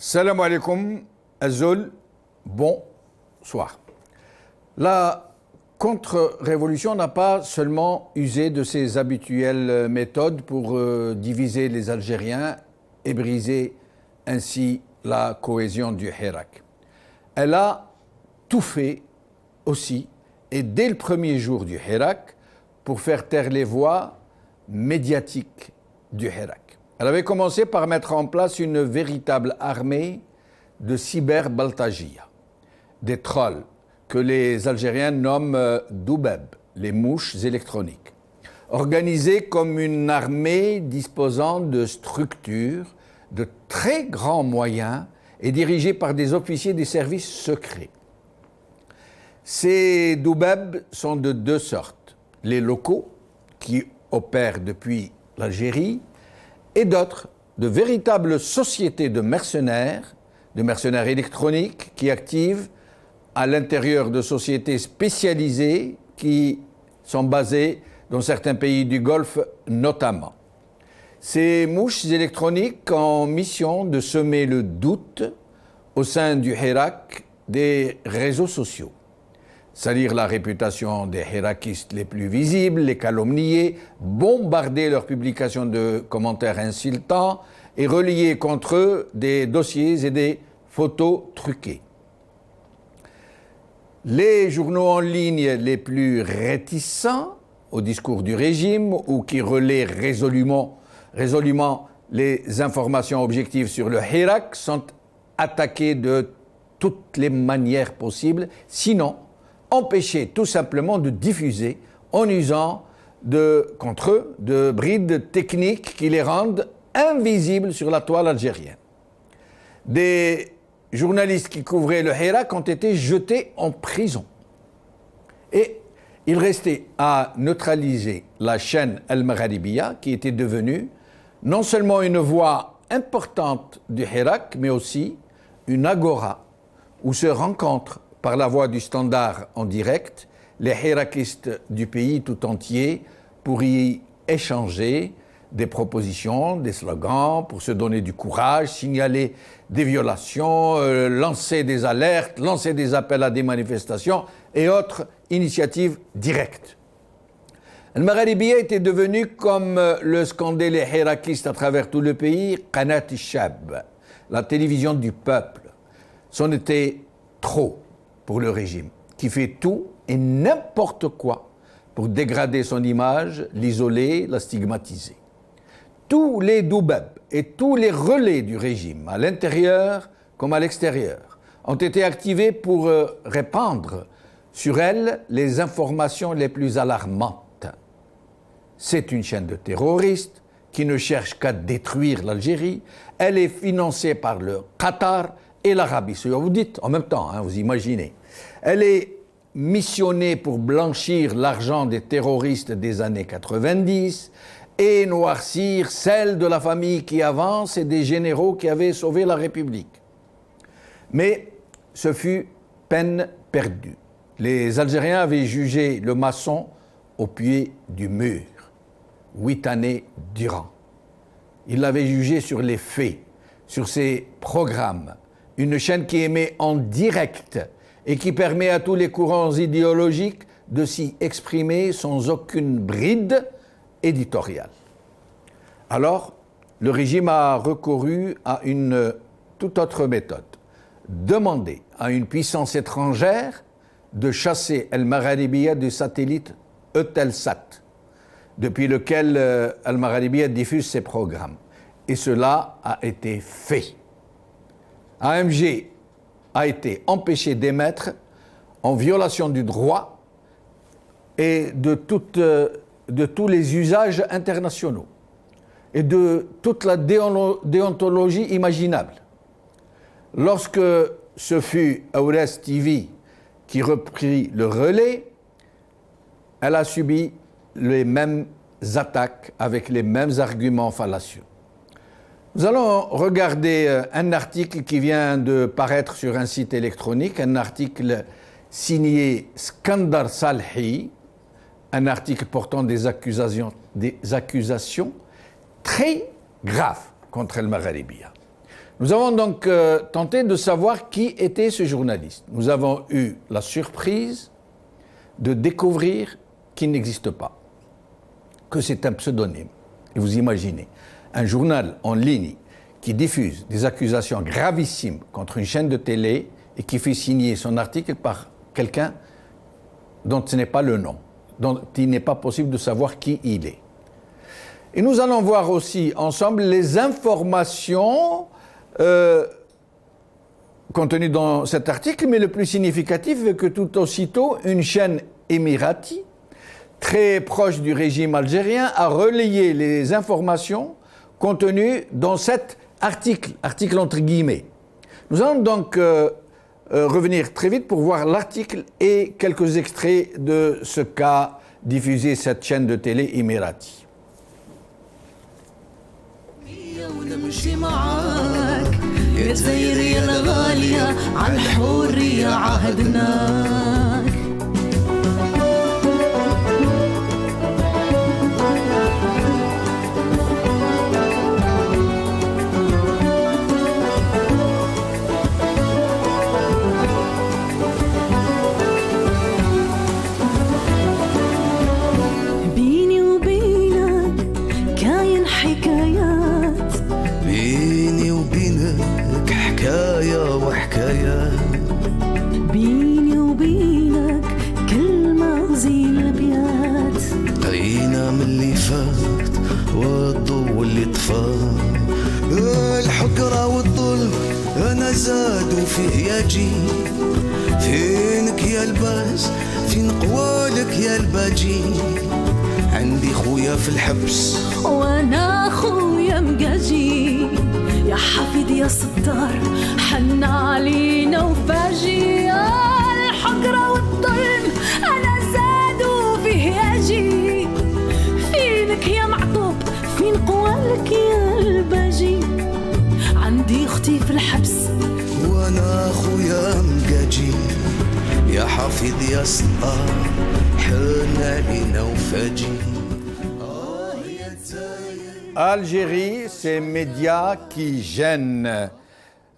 Salam alaikum, Azul, bonsoir. La contre-révolution n'a pas seulement usé de ses habituelles méthodes pour diviser les Algériens et briser ainsi la cohésion du Hirak. Elle a tout fait aussi, et dès le premier jour du Hirak, pour faire taire les voix médiatiques du Hirak. Elle avait commencé par mettre en place une véritable armée de cyber-baltagia, des trolls que les Algériens nomment doubeb, les mouches électroniques, organisés comme une armée disposant de structures, de très grands moyens et dirigés par des officiers des services secrets. Ces doubeb sont de deux sortes, les locaux qui opèrent depuis l'Algérie et d'autres, de véritables sociétés de mercenaires électroniques qui activent à l'intérieur de sociétés spécialisées qui sont basées dans certains pays du Golfe notamment. Ces mouches électroniques ont mission de semer le doute au sein du Hirak des réseaux sociaux, salir la réputation des hirakistes les plus visibles, les calomnier, bombarder leurs publications de commentaires insultants et relier contre eux des dossiers et des photos truquées. Les journaux en ligne les plus réticents au discours du régime ou qui relaient résolument les informations objectives sur le Hirak sont attaqués de toutes les manières possibles, sinon empêcher tout simplement de diffuser en usant contre eux de brides techniques qui les rendent invisibles sur la toile algérienne. Des journalistes qui couvraient le Hirak ont été jetés en prison. Et il restait à neutraliser la chaîne Al-Magharibiya qui était devenue non seulement une voix importante du Hirak, mais aussi une agora où se rencontrent par la voie du standard en direct, les hirakistes du pays tout entier pour y échanger des propositions, des slogans, pour se donner du courage, signaler des violations, lancer des alertes, lancer des appels à des manifestations et autres initiatives directes. Al-Magharibiya était devenu, comme le scandaient les hirakistes à travers tout le pays, Qanat al-Shab, la télévision du peuple. C'en était trop pour le régime, qui fait tout et n'importe quoi pour dégrader son image, l'isoler, la stigmatiser. Tous les doubeb et tous les relais du régime, à l'intérieur comme à l'extérieur, ont été activés pour répandre sur elle les informations les plus alarmantes. C'est une chaîne de terroristes qui ne cherche qu'à détruire l'Algérie. Elle est financée par le Qatar et l'Arabie Saoudite. Vous dites en même temps, vous imaginez. Elle est missionnée pour blanchir l'argent des terroristes des années 90 et noircir celle de la famille qui avance et des généraux qui avaient sauvé la République. Mais ce fut peine perdue. Les Algériens avaient jugé le maçon au pied du mur, 8 années durant. Ils l'avaient jugé sur les faits, sur ses programmes. Une chaîne qui émet en direct et qui permet à tous les courants idéologiques de s'y exprimer sans aucune bride éditoriale. Alors, le régime a recouru à une toute autre méthode. Demander à une puissance étrangère de chasser Al-Magharibiya du satellite Eutelsat, depuis lequel Al-Magharibiya diffuse ses programmes. Et cela a été fait. AMG a été empêché d'émettre en violation du droit et de tous les usages internationaux et de toute la déontologie imaginable. Lorsque ce fut Aures TV qui reprit le relais, elle a subi les mêmes attaques avec les mêmes arguments fallacieux. Nous allons regarder un article qui vient de paraître sur un site électronique, un article signé Skandar Salhi, un article portant des accusations très graves contre Al-Magharibiya. Nous avons donc tenté de savoir qui était ce journaliste. Nous avons eu la surprise de découvrir qu'il n'existe pas, que c'est un pseudonyme. Et vous imaginez, un journal en ligne qui diffuse des accusations gravissimes contre une chaîne de télé et qui fait signer son article par quelqu'un dont ce n'est pas le nom, dont il n'est pas possible de savoir qui il est. Et nous allons voir aussi ensemble les informations contenues dans cet article, mais le plus significatif est que tout aussitôt, une chaîne émirati, très proche du régime algérien, a relayé les informations contenues dans cet article entre guillemets. Nous allons donc revenir très vite pour voir l'article et quelques extraits de ce qu'a diffusé cette chaîne de télé émirati. ونمشي معاك يا جزاير يا الغالية على الحرية عهدناك بيني وبينك كاين حكايات بيني وبينك حكاية وحكايات بيني وبينك كل مغزي الابيات قرينا من اللي فات والضوء اللي طفى الحقرة والظلم انا زادوا فيه يا جي فينك يا الباس فين قوالك يا الباجي عندي خويا في الحبس وانا خويا مقاجي يا حفيد يا ستار حن علينا وفاجي الحقرة والظلم انا زادوا فيه ياجي فينك يا معطوب فين قوالك يا الباجي عندي اختي في الحبس وانا خويا مقاجي يا حفيظ يا ستار حن علينا وفاجي Algérie, ces médias qui gênent.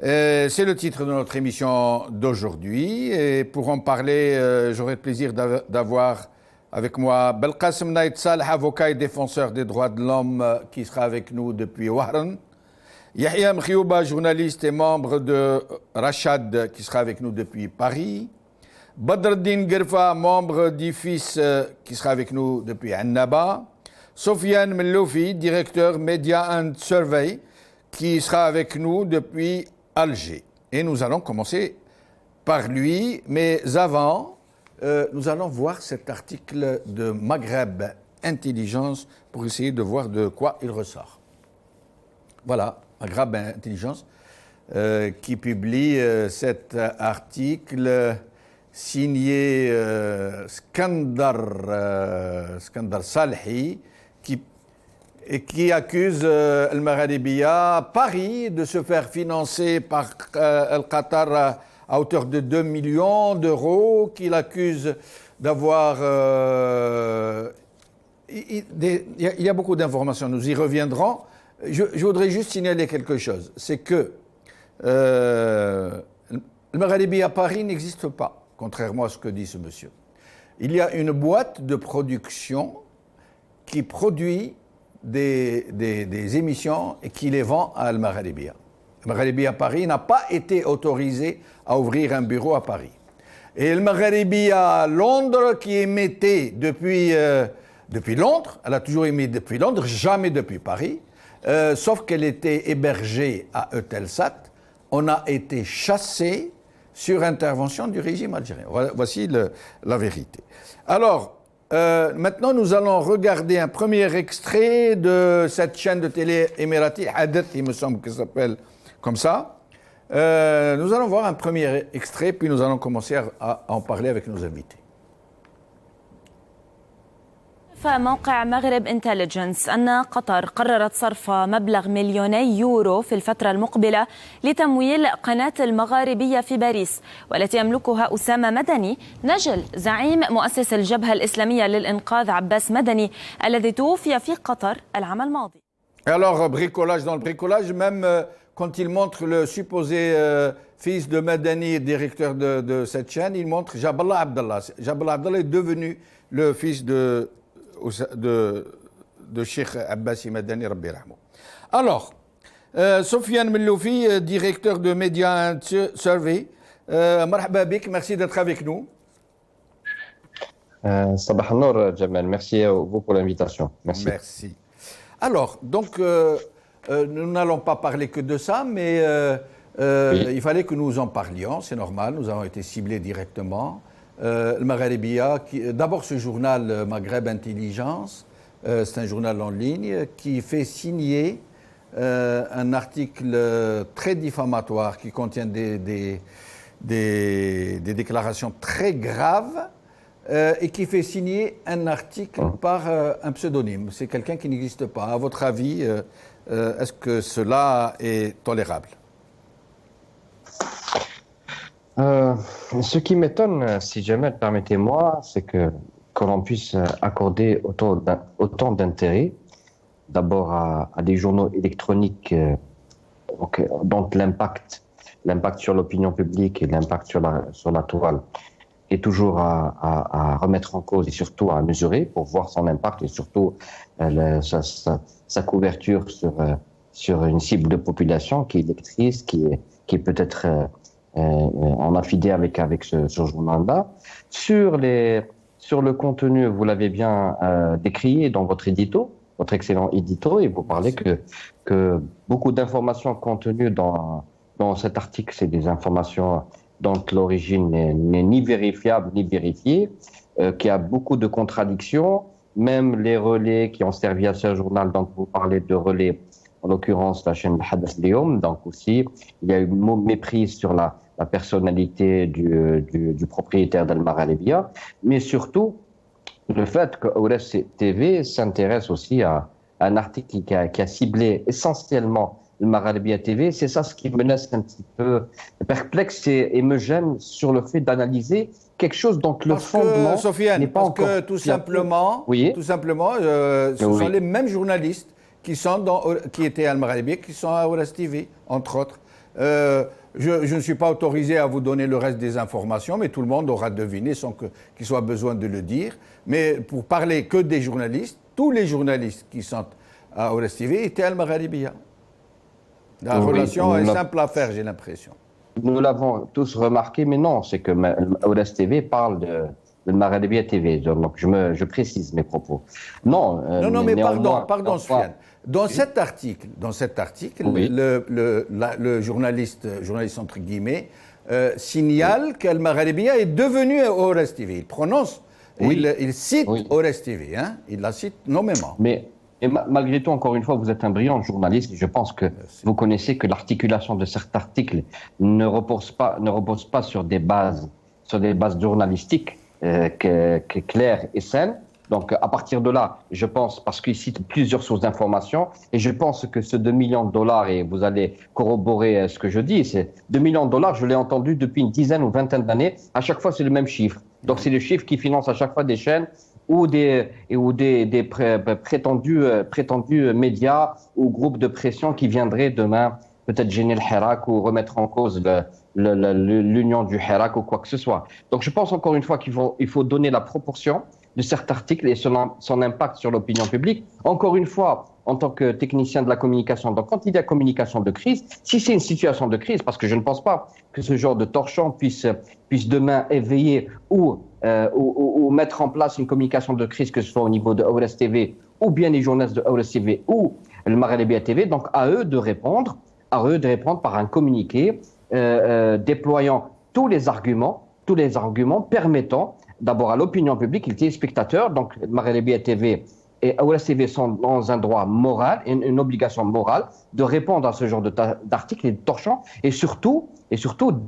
C'est le titre de notre émission d'aujourd'hui. Et pour en parler, j'aurai le plaisir d'avoir avec moi Belkacem Naït Saleh, avocat et défenseur des droits de l'homme, qui sera avec nous depuis Wahran. Yahya Mkhiouba, journaliste et membre de Rachad, qui sera avec nous depuis Paris. Badreddine Gerfa, membre d'IFIS, qui sera avec nous depuis Annaba. Sofiane Melloufi, directeur Media and Survey, qui sera avec nous depuis Alger. Et nous allons commencer par lui, mais avant, nous allons voir cet article de Maghreb Intelligence pour essayer de voir de quoi il ressort. Voilà, Maghreb Intelligence, qui publie cet article signé Skandar Salhi, qui accuse El Magharibiya, Paris, de se faire financer par El Qatar à hauteur de 2 millions d'euros, qu'il accuse d'avoir... il y a beaucoup d'informations, nous y reviendrons. Je voudrais juste signaler quelque chose, c'est que El Magharibiya Paris n'existe pas, contrairement à ce que dit ce monsieur. Il y a une boîte de production qui produit des émissions et qui les vend à Al Magharibiya. Al Magharibiya Paris n'a pas été autorisé à ouvrir un bureau à Paris. Et Al Magharibiya Londres, qui émettait depuis Londres, elle a toujours émis depuis Londres, jamais depuis Paris, sauf qu'elle était hébergée à Eutelsat, on a été chassé sur intervention du régime algérien. Voici la vérité. Alors, maintenant, nous allons regarder un premier extrait de cette chaîne de télé émirati, Hadith, il me semble que ça s'appelle comme ça. Nous allons voir un premier extrait, puis nous allons commencer à en parler avec nos invités. موقع مغرب انتليجنس أن قطر قررت صرف مبلغ 2 مليون يورو في الفترة المقبلة لتمويل قناة المغاربية في باريس والتي يملكها أسامة مدني نجل زعيم مؤسس الجبهة الإسلامية للإنقاذ عباس مدني الذي توفي في قطر العام الماضي. Alors, bricolage dans le bricolage, même quand il montre le supposé fils de Madani, directeur de cette chaîne, il montre Jaballah Abdallah. Jaballah Abdallah est devenu le fils de Cheikh Abbasi Madani, Rabbi Rahmou. Alors, Sofiane Melloufi, directeur de Media Survey, marhaba bik, merci d'être avec nous. Sabah al-Nour, Jamal. Merci à vous pour l'invitation. Merci. Merci. Alors, donc, nous n'allons pas parler que de ça, mais oui. Il fallait que nous en parlions, c'est normal, nous avons été ciblés directement. Le Maghrébia, d'abord ce journal Maghreb Intelligence, c'est un journal en ligne qui fait signer un article très diffamatoire qui contient des déclarations très graves et qui fait signer un article par un pseudonyme. C'est quelqu'un qui n'existe pas. À votre avis, est-ce que cela est tolérable ? Ce qui m'étonne, si jamais permettez-moi, c'est que l'on puisse accorder autant d'intérêt d'abord à des journaux électroniques dont l'impact sur l'opinion publique et l'impact sur la toile est toujours à remettre en cause et surtout à mesurer pour voir son impact et surtout sa couverture sur une cible de population qui est lectrice, qui est peut-être en affidé avec ce journal-là. Sur le contenu, vous l'avez bien décrié dans votre excellent édito, et vous parlez que beaucoup d'informations contenues dans cet article, c'est des informations dont l'origine n'est ni vérifiable ni vérifiée, qu'il y a beaucoup de contradictions, même les relais qui ont servi à ce journal, donc vous parlez de relais, en l'occurrence la chaîne Hadath Lyoum, donc aussi il y a eu méprise sur la personnalité du propriétaire d'Al-Maghrébia, mais surtout le fait que Aouras TV s'intéresse aussi à un article qui a ciblé essentiellement Al-Maghrébia TV. C'est ça ce qui me laisse un petit peu perplexe et me gêne sur le fait d'analyser quelque chose dont le fondement n'est pas encore... Parce que tout simplement, ce sont les mêmes journalistes qui étaient à Al-Maghrébia qui sont à Aouras TV, entre autres. Je ne suis pas autorisé à vous donner le reste des informations, mais tout le monde aura deviné sans qu'il soit besoin de le dire. Mais pour parler que des journalistes, tous les journalistes qui sont à Aouras TV étaient à Al-Maghrébia. La relation est simple à faire, j'ai l'impression. Nous l'avons tous remarqué, mais non, c'est que Aouras TV parle de Maghrébia TV. Donc je précise mes propos. Non, mais pardon, Sofiane. Dans cet article, oui. le journaliste entre guillemets, signale qu'Al-Maghrébia est devenu Aouras TV. Il prononce, il cite Aouras TV, hein, il la cite nommément. Mais malgré tout, encore une fois, vous êtes un brillant journaliste et je pense que vous connaissez que l'articulation de certains articles ne repose pas sur des bases journalistiques claires et saines. Donc, à partir de là, je pense, parce qu'il cite plusieurs sources d'information, et je pense que ce 2 millions de dollars, et vous allez corroborer ce que je dis, c'est 2 millions de dollars, je l'ai entendu depuis une dizaine ou vingtaine d'années, à chaque fois c'est le même chiffre. Donc, c'est le chiffre qui finance à chaque fois des chaînes ou des prétendus médias ou groupes de pression qui viendraient demain peut-être gêner le Hirak ou remettre en cause l'union du Hirak ou quoi que ce soit. Donc, je pense encore une fois qu'il faut donner la proportion de certains articles et son impact sur l'opinion publique. Encore une fois, en tant que technicien de la communication, donc quand il y a communication de crise, si c'est une situation de crise, parce que je ne pense pas que ce genre de torchon puisse demain éveiller ou mettre en place une communication de crise, que ce soit au niveau de Aouras TV ou bien les journalistes de Aouras TV ou le Maghrébia TV, donc à eux de répondre par un communiqué déployant tous les arguments permettant d'abord à l'opinion publique, les téléspectateurs, donc Maghrébia TV et Aouras TV sont dans un droit moral, une obligation morale de répondre à ce genre d'articles et de torchons et surtout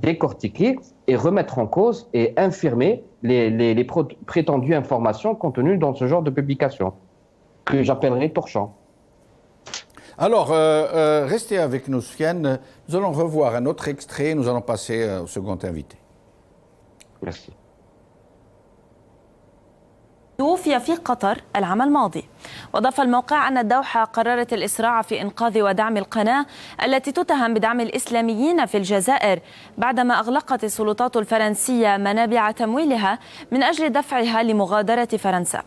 décortiquer et remettre en cause et infirmer les prétendues informations contenues dans ce genre de publication que j'appellerais torchons. Alors, restez avec nous, Sofiane. Nous allons revoir un autre extrait. Nous allons passer au second invité. Merci. توفي في قطر العام الماضي. وأضاف الموقع أن الدوحة قررت الإسراع في إنقاذ ودعم القناة التي تتهم بدعم الإسلاميين في الجزائر بعدما أغلقت السلطات الفرنسية منابع تمويلها من أجل دفعها لمغادرة فرنسا.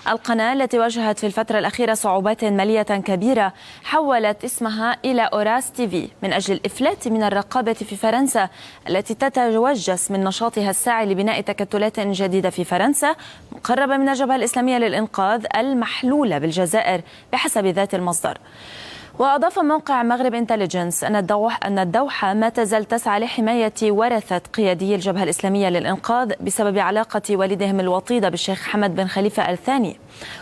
القناة التي واجهت في الفترة الأخيرة صعوبات مالية كبيرة حولت اسمها إلى أوراس تيفي من أجل الإفلات من الرقابة في فرنسا التي تتوجس من نشاطها الساعي لبناء تكتلات جديدة في فرنسا مقربة من الجبهة الإسلامية للإنقاذ المحلولة بالجزائر بحسب ذات المصدر. وأضاف موقع مغرب انتليجنس أن الدوحة ما تزال تسعى لحماية ورثة قيادي الجبهة الإسلامية للإنقاذ بسبب علاقة والدهم الوطيدة بالشيخ حمد بن خليفة الثاني،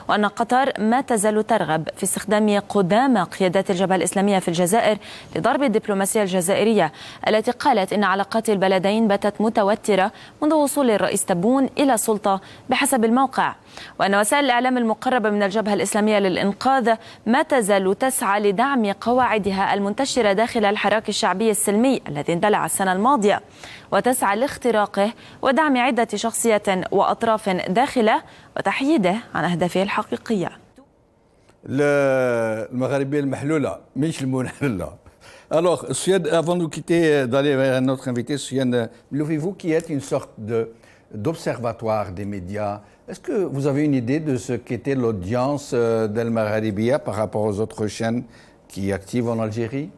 وأن قطر ما تزال ترغب في استخدام قدامى قيادات الجبهة الإسلامية في الجزائر لضرب الدبلوماسية الجزائرية التي قالت إن علاقات البلدين باتت متوترة منذ وصول الرئيس تبون إلى السلطة بحسب الموقع، وأن وسائل الإعلام المقربة من الجبهة الإسلامية للإنقاذ ما تزال تسعى لدعم قواعدها المنتشرة داخل الحراك الشعبي السلمي الذي اندلع السنة الماضية، وتسعى لاختراقه ودعم عدة شخصيات وأطراف داخله وتحييده عن أهدافه الحقيقية. المغاربية المحلولة مش المنحلة. Alors, Soufiane, avant de quitter, d'aller vers notre invité, Soufiane Mloufi, qui êtes une sorte d'observatoire des médias, est-ce que vous avez une idée de ce qu'était l'audience d'El Magharibiya par rapport aux autres chaînes qui activent en Algérie?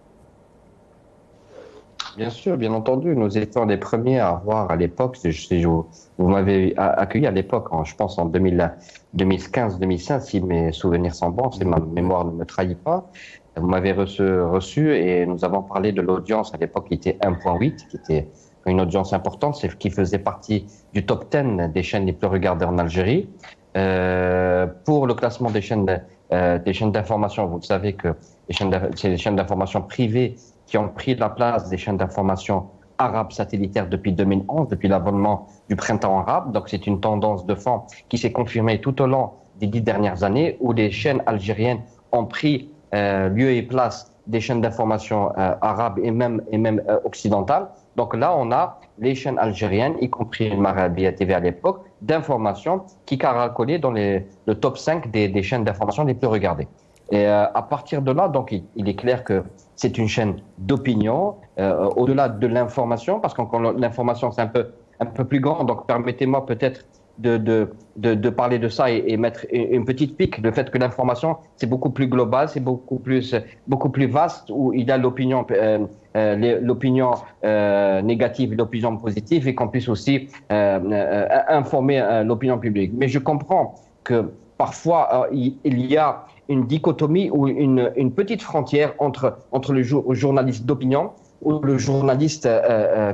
Bien sûr, bien entendu. Nous étions les premiers à voir à l'époque, vous m'avez accueilli à l'époque, je pense en 2015-2016, si mes souvenirs sont bons, si ma mémoire ne me trahit pas. Vous m'avez reçu et nous avons parlé de l'audience à l'époque qui était 1.8, qui était une audience importante, c'est qui faisait partie du top 10 des chaînes les plus regardées en Algérie. Pour le classement des chaînes d'information, vous savez que c'est les chaînes d'information privées qui ont pris la place des chaînes d'information arabes satellitaires depuis 2011, depuis l'avènement du printemps arabe. Donc c'est une tendance de fond qui s'est confirmée tout au long des 10 dernières années, où les chaînes algériennes ont pris lieu et place des chaînes d'information arabes et même occidentales. Donc là, on a les chaînes algériennes, y compris le Magharibiya TV à l'époque, d'information qui caracolaient dans le top 5 des chaînes d'information les plus regardées. Et à partir de là, donc, il est clair que c'est une chaîne d'opinion, au-delà de l'information, parce que l'information, c'est un peu plus grand. Donc, permettez-moi peut-être de parler de ça et mettre une petite pique, le fait que l'information, c'est beaucoup plus global, c'est beaucoup plus vaste, où il y a l'opinion négative et l'opinion positive, et qu'on puisse aussi informer l'opinion publique. Mais je comprends que parfois, il y a une dichotomie ou une petite frontière entre le journaliste d'opinion ou le journaliste,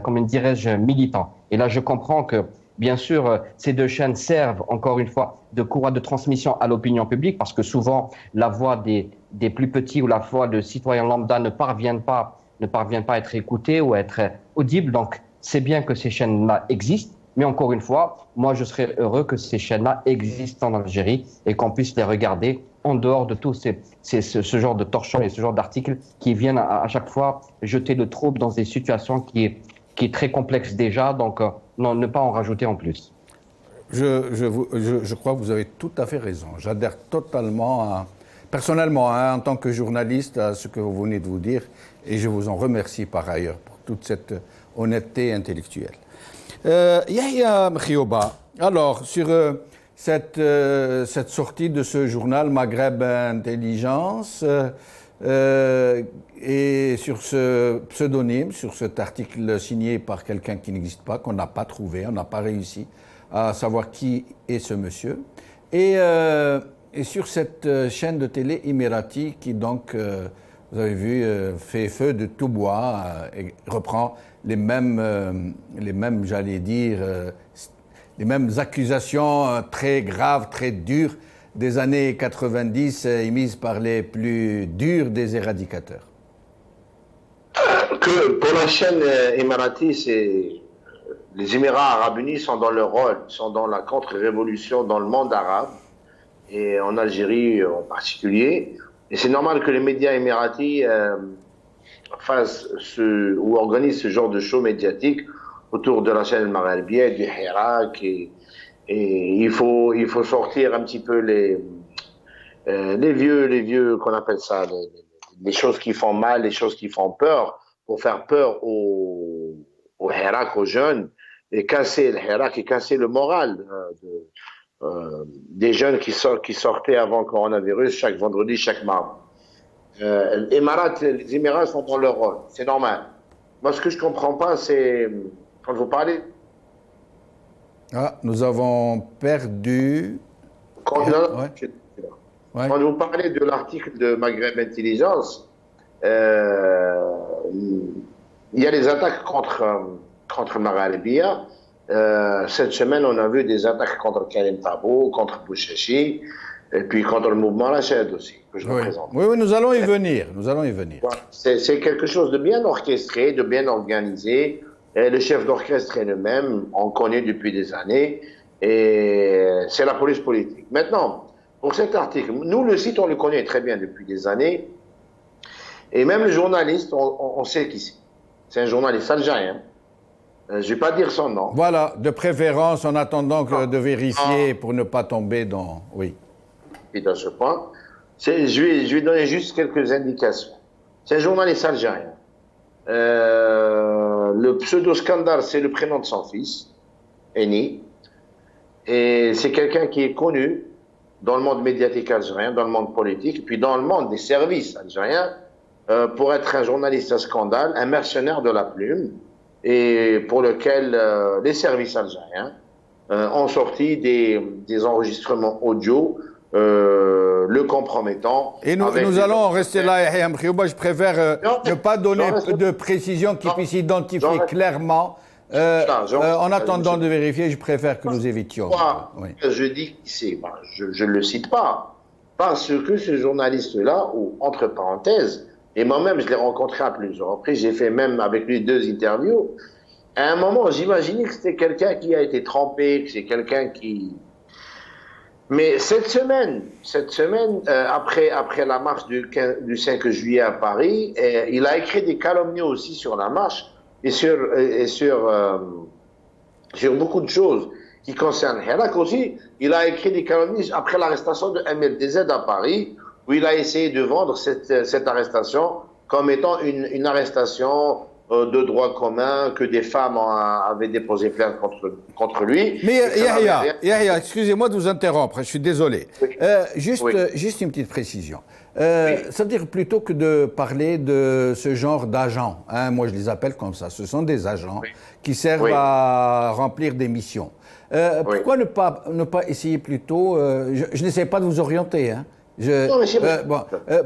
comment dirais-je, militant. Et là, je comprends que, bien sûr, ces deux chaînes servent, encore une fois, de courroie de transmission à l'opinion publique, parce que souvent, la voix des plus petits ou la voix de citoyens lambda ne parvient pas à être écoutée ou à être audible. Donc, c'est bien que ces chaînes-là existent. Mais encore une fois, moi, je serais heureux que ces chaînes-là existent en Algérie et qu'on puisse les regarder en dehors de tout ce genre de torchons et ce genre d'articles qui viennent à chaque fois jeter le trouble dans des situations qui est très complexe déjà. Donc, non, ne pas en rajouter en plus. Je crois que vous avez tout à fait raison. J'adhère totalement, personnellement, en tant que journaliste, à ce que vous venez de vous dire. Et je vous en remercie par ailleurs pour toute cette honnêteté intellectuelle. Yahya Mkhioba, alors sur cette sortie de ce journal Maghreb Intelligence et sur ce pseudonyme, sur cet article signé par quelqu'un qui n'existe pas, qu'on n'a pas trouvé, on n'a pas réussi à savoir qui est ce monsieur, et sur cette chaîne de télé émirati qui donc, vous avez vu, fait feu de tout bois et reprend les mêmes, j'allais dire, les mêmes accusations très graves, très dures des années 90 émises par les plus durs des éradicateurs. Pour la chaîne émirati, les Émirats arabes unis sont dans leur rôle, sont dans la contre-révolution dans le monde arabe et en Algérie en particulier. Et c'est normal que les médias émiratis fassent ou organisent ce genre de show médiatique autour de la chaîne Magharibiya, du Hirak et Et il faut sortir un petit peu les vieux, qu'on appelle ça, les choses qui font mal, les choses qui font peur, pour faire peur au Hirak, aux jeunes, et casser le Hirak et casser le moral des jeunes qui sortaient avant le coronavirus chaque vendredi, chaque mardi. Les Émirats sont dans leur rôle, c'est normal. Moi, ce que je ne comprends pas, c'est quand vous parlez. Ah, nous avons perdu. Quand vous parlez de l'article de Maghreb Intelligence, il y a des attaques contre Maghrébia. Cette semaine, on a vu des attaques contre Karim Tabou, contre Bouchachi, et puis contre le mouvement Rachid aussi, que je représente. Oui, nous allons y venir. C'est quelque chose de bien orchestré, de bien organisé. Et le chef d'orchestre est le même, on connaît depuis des années, et c'est la police politique. Maintenant, pour cet article, nous, le site, on le connaît très bien depuis des années, et même le journaliste, on sait qui c'est. C'est un journaliste algérien. Je ne vais pas dire son nom. Voilà, de préférence, en attendant de vérifier pour ne pas tomber dans... Oui. Et dans ce point, je vais donner juste quelques indications. C'est un journaliste algérien. Le pseudo Skandar, c'est le prénom de son fils, Eni. Et c'est quelqu'un qui est connu dans le monde médiatique algérien, dans le monde politique, puis dans le monde des services algériens, pour être un journaliste à scandale, un mercenaire de la plume, et pour lequel les services algériens ont sorti des enregistrements audio le compromettant. Et nous allons rester là, Yahya Mkhriouba. Je préfère ne pas donner de précisions qui puissent identifier clairement. En attendant de vérifier, je préfère que nous évitions. Je dis qui c'est, je ne le cite pas, parce que ce journaliste-là, ou entre parenthèses, et moi-même je l'ai rencontré à plusieurs reprises, j'ai fait même avec lui 2 interviews, à un moment j'imaginais que c'était quelqu'un qui a été trempé, que c'est quelqu'un qui... Mais cette semaine, après la marche du 5 juillet à Paris, il a écrit des calomnies aussi sur la marche et sur beaucoup de choses qui concernent Hirak aussi. Il a écrit des calomnies après l'arrestation de MLDZ à Paris, où il a essayé de vendre cette arrestation comme étant une arrestation de droit commun, que des femmes avaient déposé plainte contre lui. Mais Yahya, excusez-moi de vous interrompre, je suis désolé. Oui. Juste une petite précision. Ça veut dire plutôt que de parler de ce genre d'agents, moi je les appelle comme ça, ce sont des agents qui servent à remplir des missions. Pourquoi ne pas essayer plutôt, je n'essaie pas de vous orienter,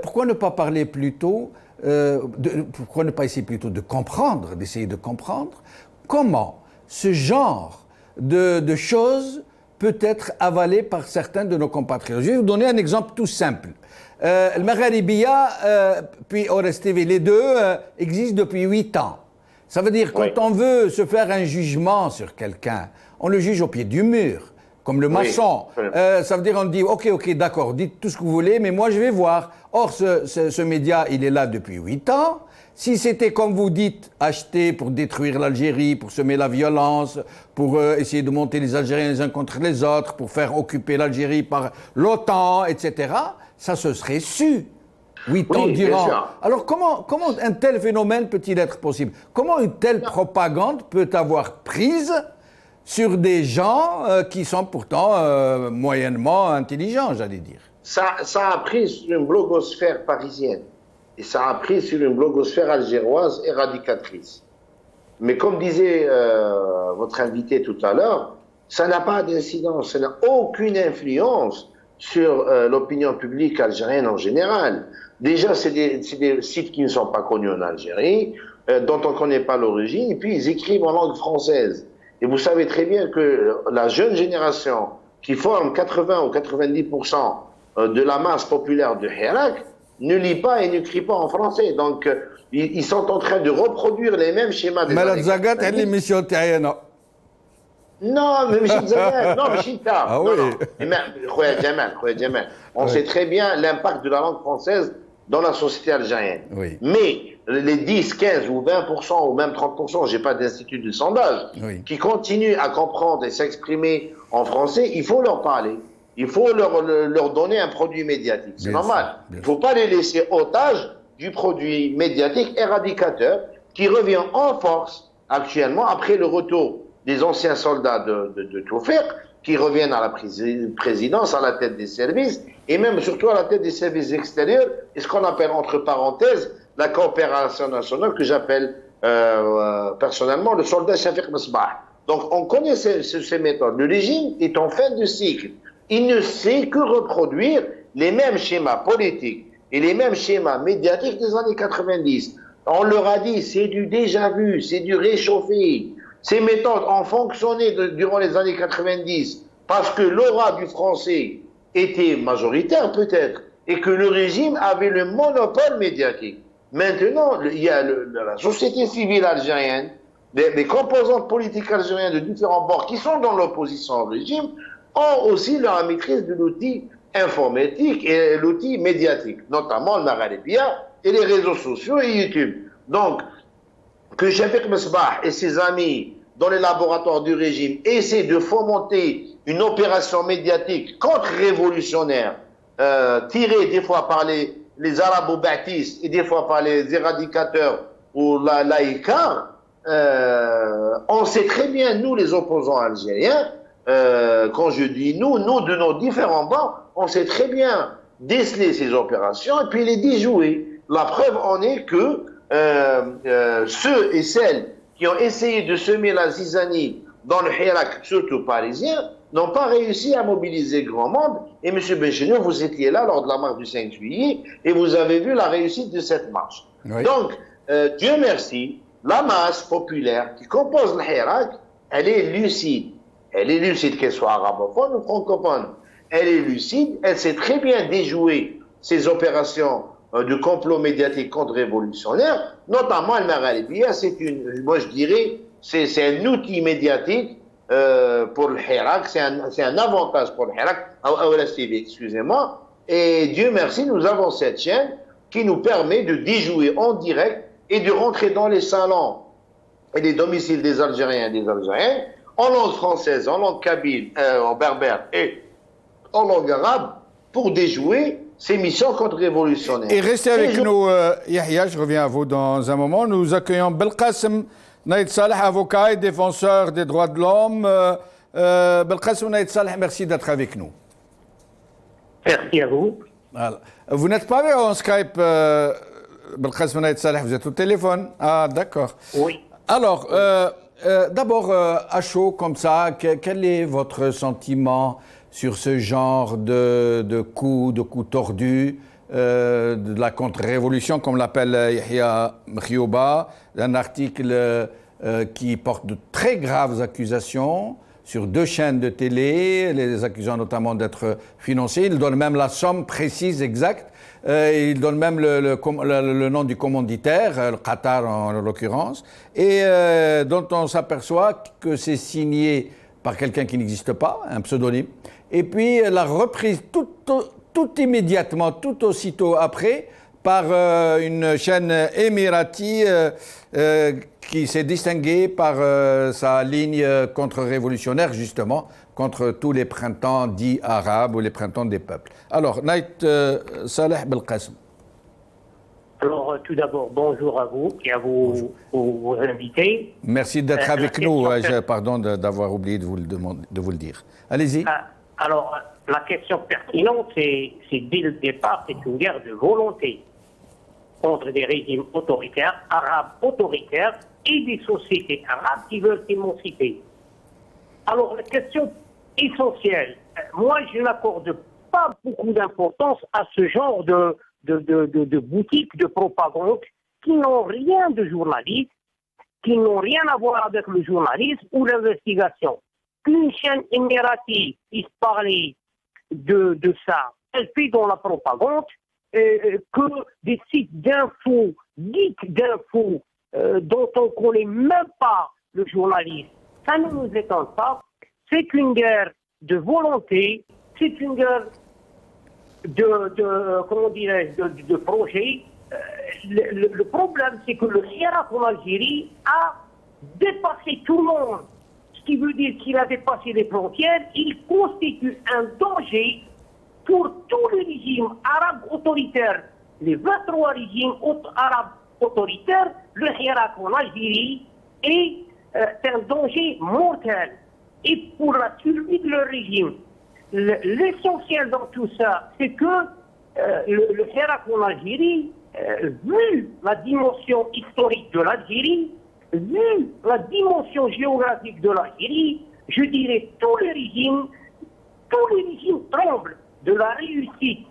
pourquoi ne pas parler plutôt pourquoi ne pas essayer plutôt d'essayer de comprendre comment ce genre de choses peut être avalé par certains de nos compatriotes. Je vais vous donner un exemple tout simple. Le Maghrébia puis Ores TV, les deux existent depuis 8 ans. Ça veut dire quand on veut se faire un jugement sur quelqu'un, on le juge au pied du mur. Comme le maçon. Ça veut dire on dit ok, d'accord, dites tout ce que vous voulez, mais moi je vais voir. Or, ce média, il est là depuis 8 ans. Si c'était, comme vous dites, acheté pour détruire l'Algérie, pour semer la violence, pour essayer de monter les Algériens les uns contre les autres, pour faire occuper l'Algérie par l'OTAN, etc., ça se serait su 8 ans durant. Alors comment un tel phénomène peut-il être possible? Comment une telle propagande peut avoir prise sur des gens qui sont pourtant moyennement intelligents, j'allais dire? Ça a pris sur une blogosphère parisienne et ça a pris sur une blogosphère algéroise éradicatrice. Mais comme disait votre invité tout à l'heure, ça n'a pas d'incidence, ça n'a aucune influence sur l'opinion publique algérienne en général. Déjà, c'est des sites qui ne sont pas connus en Algérie, dont on ne connaît pas l'origine, et puis ils écrivent en langue française. Et vous savez très bien que la jeune génération qui forme 80 ou 90% de la masse populaire de Hirak ne lit pas et n'écrit pas en français. Donc, ils sont en train de reproduire les mêmes schémas des années 90. l'émission تاعنا. Non, mais Michel Zagat, non, Michel Ta. Ah oui. On sait très bien l'impact de la langue française dans la société algérienne. Oui. Mais les 10, 15 ou 20% ou même 30%, j'ai pas d'institut de sondage, qui continuent à comprendre et s'exprimer en français, il faut leur parler. Il faut leur donner un produit médiatique. C'est normal. Il ne faut pas les laisser otages du produit médiatique éradicateur qui revient en force actuellement après le retour des anciens soldats de Toufik qui reviennent à la présidence, à la tête des services et même surtout à la tête des services extérieurs et ce qu'on appelle entre parenthèses la coopération nationale que j'appelle personnellement le soldat Shafiq Misbah. Donc on connaît ces méthodes. Le régime est en fin de cycle. Il ne sait que reproduire les mêmes schémas politiques et les mêmes schémas médiatiques des années 90. On leur a dit, c'est du déjà vu, c'est du réchauffé. Ces méthodes ont fonctionné durant les années 90 parce que l'aura du français était majoritaire peut-être et que le régime avait le monopole médiatique. Maintenant, il y a la société civile algérienne, les composantes politiques algériennes de différents bords qui sont dans l'opposition au régime ont aussi la maîtrise de l'outil informatique et l'outil médiatique, notamment le Maghrébia et les réseaux sociaux et YouTube. Donc, que Shafiq Misbah et ses amis dans les laboratoires du régime essaient de fomenter une opération médiatique contre-révolutionnaire, tirée des fois par les arabo-baptistes et des fois par les éradicateurs ou laïcars, on sait très bien, nous les opposants algériens, quand je dis nous de nos différents bancs, on sait très bien déceler ces opérations et puis les déjouer. La preuve en est que ceux et celles qui ont essayé de semer la zizanie dans le Hirak, surtout parisien, n'ont pas réussi à mobiliser grand monde. Et M. Benchenou, vous étiez là lors de la marche du 5 juillet et vous avez vu la réussite de cette marche. Oui. Donc, Dieu merci, la masse populaire qui compose le Hirak, elle est lucide. Elle est lucide, qu'elle soit arabophone ou francophone. Elle est lucide, elle sait très bien déjouer ces opérations de complot médiatique contre-révolutionnaire, notamment le Maghrébia, moi je dirais, c'est un outil médiatique pour le Hirak, c'est un avantage pour le Hirak, excusez-moi, et Dieu merci, nous avons cette chaîne qui nous permet de déjouer en direct et de rentrer dans les salons et les domiciles des Algériens et des Algériennes, en langue française, en langue kabyle, en berbère et en langue arabe, pour déjouer ces missions contre-révolutionnaires. Et restez avec nous, Yahya, je reviens à vous dans un moment. Nous accueillons Belkacem Naïd Saleh, avocat et défenseur des droits de l'homme. Belkacem Naïd Saleh, merci d'être avec nous. Merci à vous. Voilà. Vous n'êtes pas en Skype, Belkacem Naïd Saleh, vous êtes au téléphone. Ah, d'accord. Oui. Alors, d'abord, à chaud comme ça, quel est votre sentiment sur ce genre de coups tordus, de la contre-révolution, comme l'appelle Yahya Mkhioba, un article qui porte de très graves accusations sur 2 chaînes de télé, les accusant notamment d'être financiers. Il donne même la somme précise, exacte. Il donne même le nom du commanditaire, le Qatar en l'occurrence, et dont on s'aperçoit que c'est signé par quelqu'un qui n'existe pas, un pseudonyme. Et puis la reprise tout immédiatement, tout aussitôt après, par une chaîne émirati qui s'est distinguée par sa ligne contre-révolutionnaire, justement, contre tous les printemps dits arabes ou les printemps des peuples. Alors, Naïd Saleh Belkacem. Alors, tout d'abord, bonjour à vous et à vos invités. Merci d'être avec nous. Pardon d'avoir oublié de vous le dire. Allez-y. Alors, la question pertinente, c'est dès le départ, c'est une guerre de volonté contre des régimes autoritaires, arabes autoritaires, et des sociétés arabes qui veulent s'émanciper. Alors, la question essentielle, moi, je n'accorde pas beaucoup d'importance à ce genre de boutiques de propagande qui n'ont rien de journaliste, qui n'ont rien à voir avec le journalisme ou l'investigation. Une chaîne émirati qui parlait de ça, elle fait dans la propagande que des sites d'infos, geeks d'infos, dont on ne connaît même pas le journaliste. Ça ne nous étonne pas. C'est une guerre de volonté, c'est une guerre de projet le problème, c'est que le Hirak en Algérie a dépassé tout le monde. Ce qui veut dire qu'il a dépassé les frontières. Il constitue un danger pour tous les régimes arabes autoritaires. Les 23 régimes arabes autoritaires, le Hirak en Algérie est un danger mortel. Et pour la survie de leur régime, l'essentiel dans tout ça, c'est que le Hirak en Algérie, vu la dimension historique de l'Algérie, vu la dimension géographique de l'Algérie, je dirais tous les régimes tremblent de la réussite.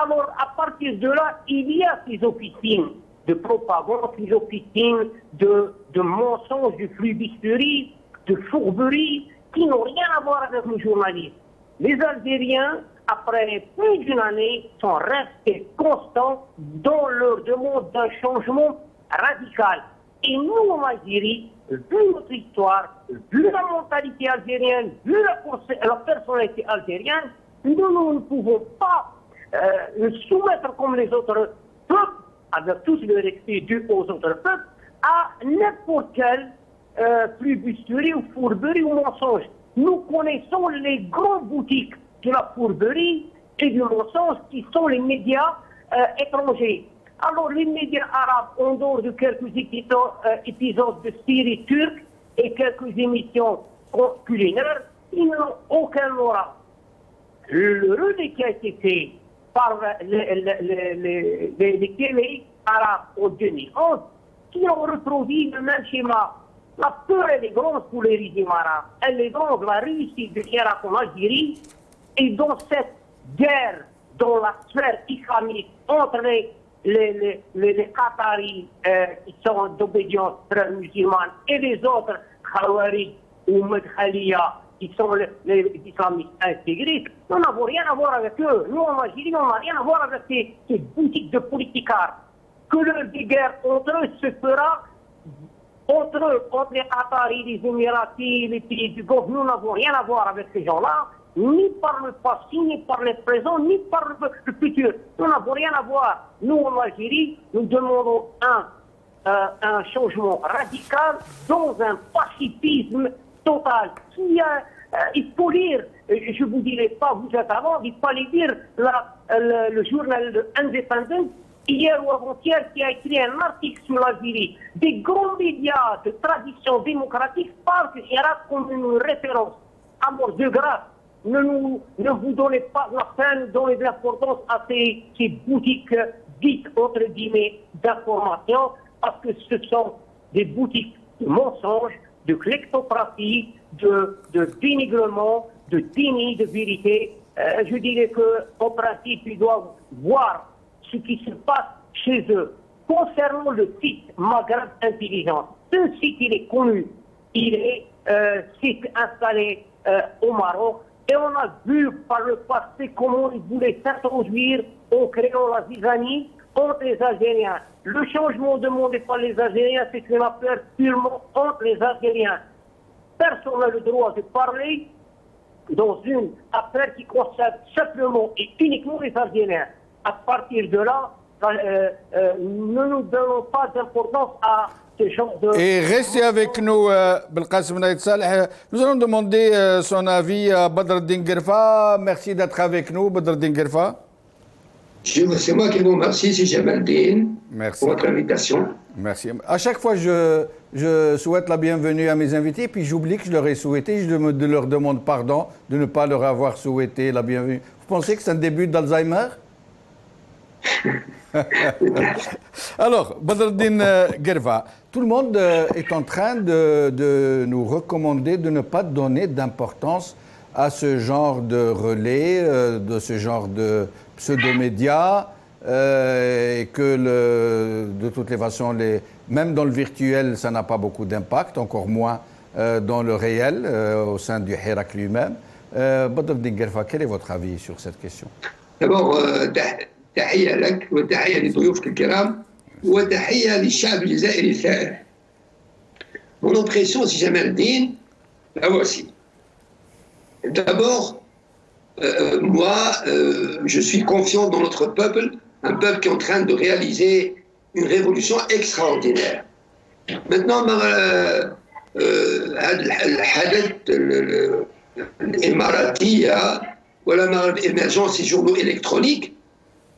Alors, à partir de là, il y a ces officines de propagande, ces officines de mensonges, de flibusterie, de fourberie, qui n'ont rien à voir avec le journalisme. Les Algériens, après plus d'une année, sont restés constants dans leur demande d'un changement radical. Et nous, en Algérie, vu notre histoire, vu la mentalité algérienne, vu la personnalité algérienne, nous ne pouvons pas nous soumettre comme les autres peuples, avec tout le respect dû aux autres peuples, à n'importe quelle flibusterie ou fourberie ou mensonge. Nous connaissons les grandes boutiques de la fourberie et du mensonge qui sont les médias étrangers. Alors les médias arabes, en dehors de quelques épisodes de séries turques et quelques émissions culinaires, ils n'ont aucun moral. Le relais qui a été fait par les télés arabes en 2011, qui ont reproduit le même schéma. La peur, elle est grande pour les régimes arabes. Elle est grande, la réussite de Hirak en Algérie. Et dans cette guerre, dans la sphère islamique, entre les Qataris qui sont d'obédience musulmane et les autres Khawarij ou Medkhalia qui sont les islamistes intégrés, nous n'avons rien à voir avec eux. Nous, en Algérie, on n'a rien à voir avec ces boutiques de politicards. Que leur guerre entre eux se fera entre les Qataris, les Émiratis, les pays du Golfe. Nous n'avons rien à voir avec ces gens-là, ni par le passé, ni par le présent, ni par le futur. Nous n'avons rien à voir. Nous, en Algérie, nous demandons un changement radical dans un pacifisme total. Il faut lire, je ne vous dirai pas, vous êtes avant, il fallait lire le journal Independent, hier ou avant-hier, qui a écrit un article sur l'Algérie. Des grands médias de tradition démocratique parlent de l'Irak comme une référence. Alors, de grâce, ne vous donnez pas la peine de donner de l'importance à ces boutiques dites, entre guillemets, d'information, parce que ce sont des boutiques de mensonges, de kleptocratie, de dénigrement, de déni de vérité. Je dirais qu'en principe, ils doivent voir ce qui se passe chez eux. Concernant le site Maghreb Intelligence, ce site, il est connu. Il est site installé au Maroc. Et on a vu par le passé comment ils voulaient s'introduire en créant la zizanie entre les Algériens. Le changement demandé par les Algériens, c'est une affaire purement entre les Algériens. Personne n'a le droit de parler dans une affaire qui concerne simplement et uniquement les Algériens. À partir de là, ne nous donnons pas d'importance à ce genre de... Et restez avec nous, Belkacem Naïd Saleh. Nous allons demander son avis à Badreddine Guerfa. Merci d'être avec nous, Badreddine Guerfa. C'est moi qui vous remercie, c'est Jamaldine, merci pour votre invitation. Merci. À chaque fois, je souhaite la bienvenue à mes invités, puis j'oublie que je leur ai souhaité, je leur demande pardon de ne pas leur avoir souhaité la bienvenue. Vous pensez que c'est un début d'Alzheimer? Alors, Badreddine Guerfa, tout le monde est en train de nous recommander de ne pas donner d'importance à ce genre de relais, de ce genre de pseudo-médias, et que de toutes les façons, même dans le virtuel, ça n'a pas beaucoup d'impact, encore moins dans le réel, au sein du Hirak lui-même. Badreddine Guerfa, quel est votre avis sur cette question? D'abord, تحية لك وتحية لضيوفك الكرام وتحية للشعب الجزائري الثائر. Mon impression, c'est Jamaldine, la voici. D'abord, moi, je suis confiant dans notre peuple, un peuple qui est en train de réaliser une révolution extraordinaire. Maintenant, الحدث الإماراتي ولا l'émergence des journaux électroniques,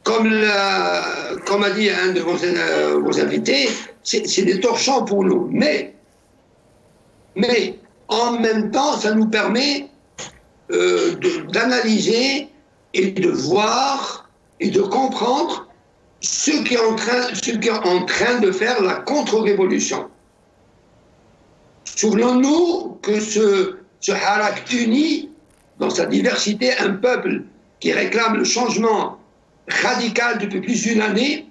comme a dit un de vos invités, c'est des torchons pour nous. Mais en même temps, ça nous permet d'analyser et de voir et de comprendre ce qui est en train de faire la contre-révolution. Souvenons-nous que ce Harak uni, dans sa diversité, un peuple qui réclame le changement radical depuis plus d'une année,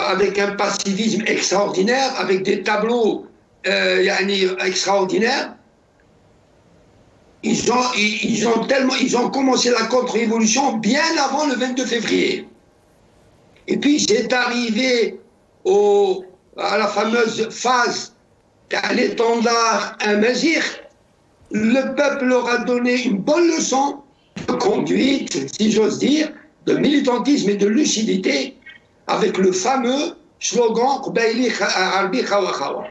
avec un pacifiisme extraordinaire, avec des tableaux extraordinaires. Ils ont commencé la contre-révolution bien avant le 22 février. Et puis c'est arrivé à la fameuse phase de l'étendard Amazigh. Le peuple leur a donné une bonne leçon de conduite, si j'ose dire, de militantisme et de lucidité, avec le fameux slogan Qbaili Arbi Khawa Khawa.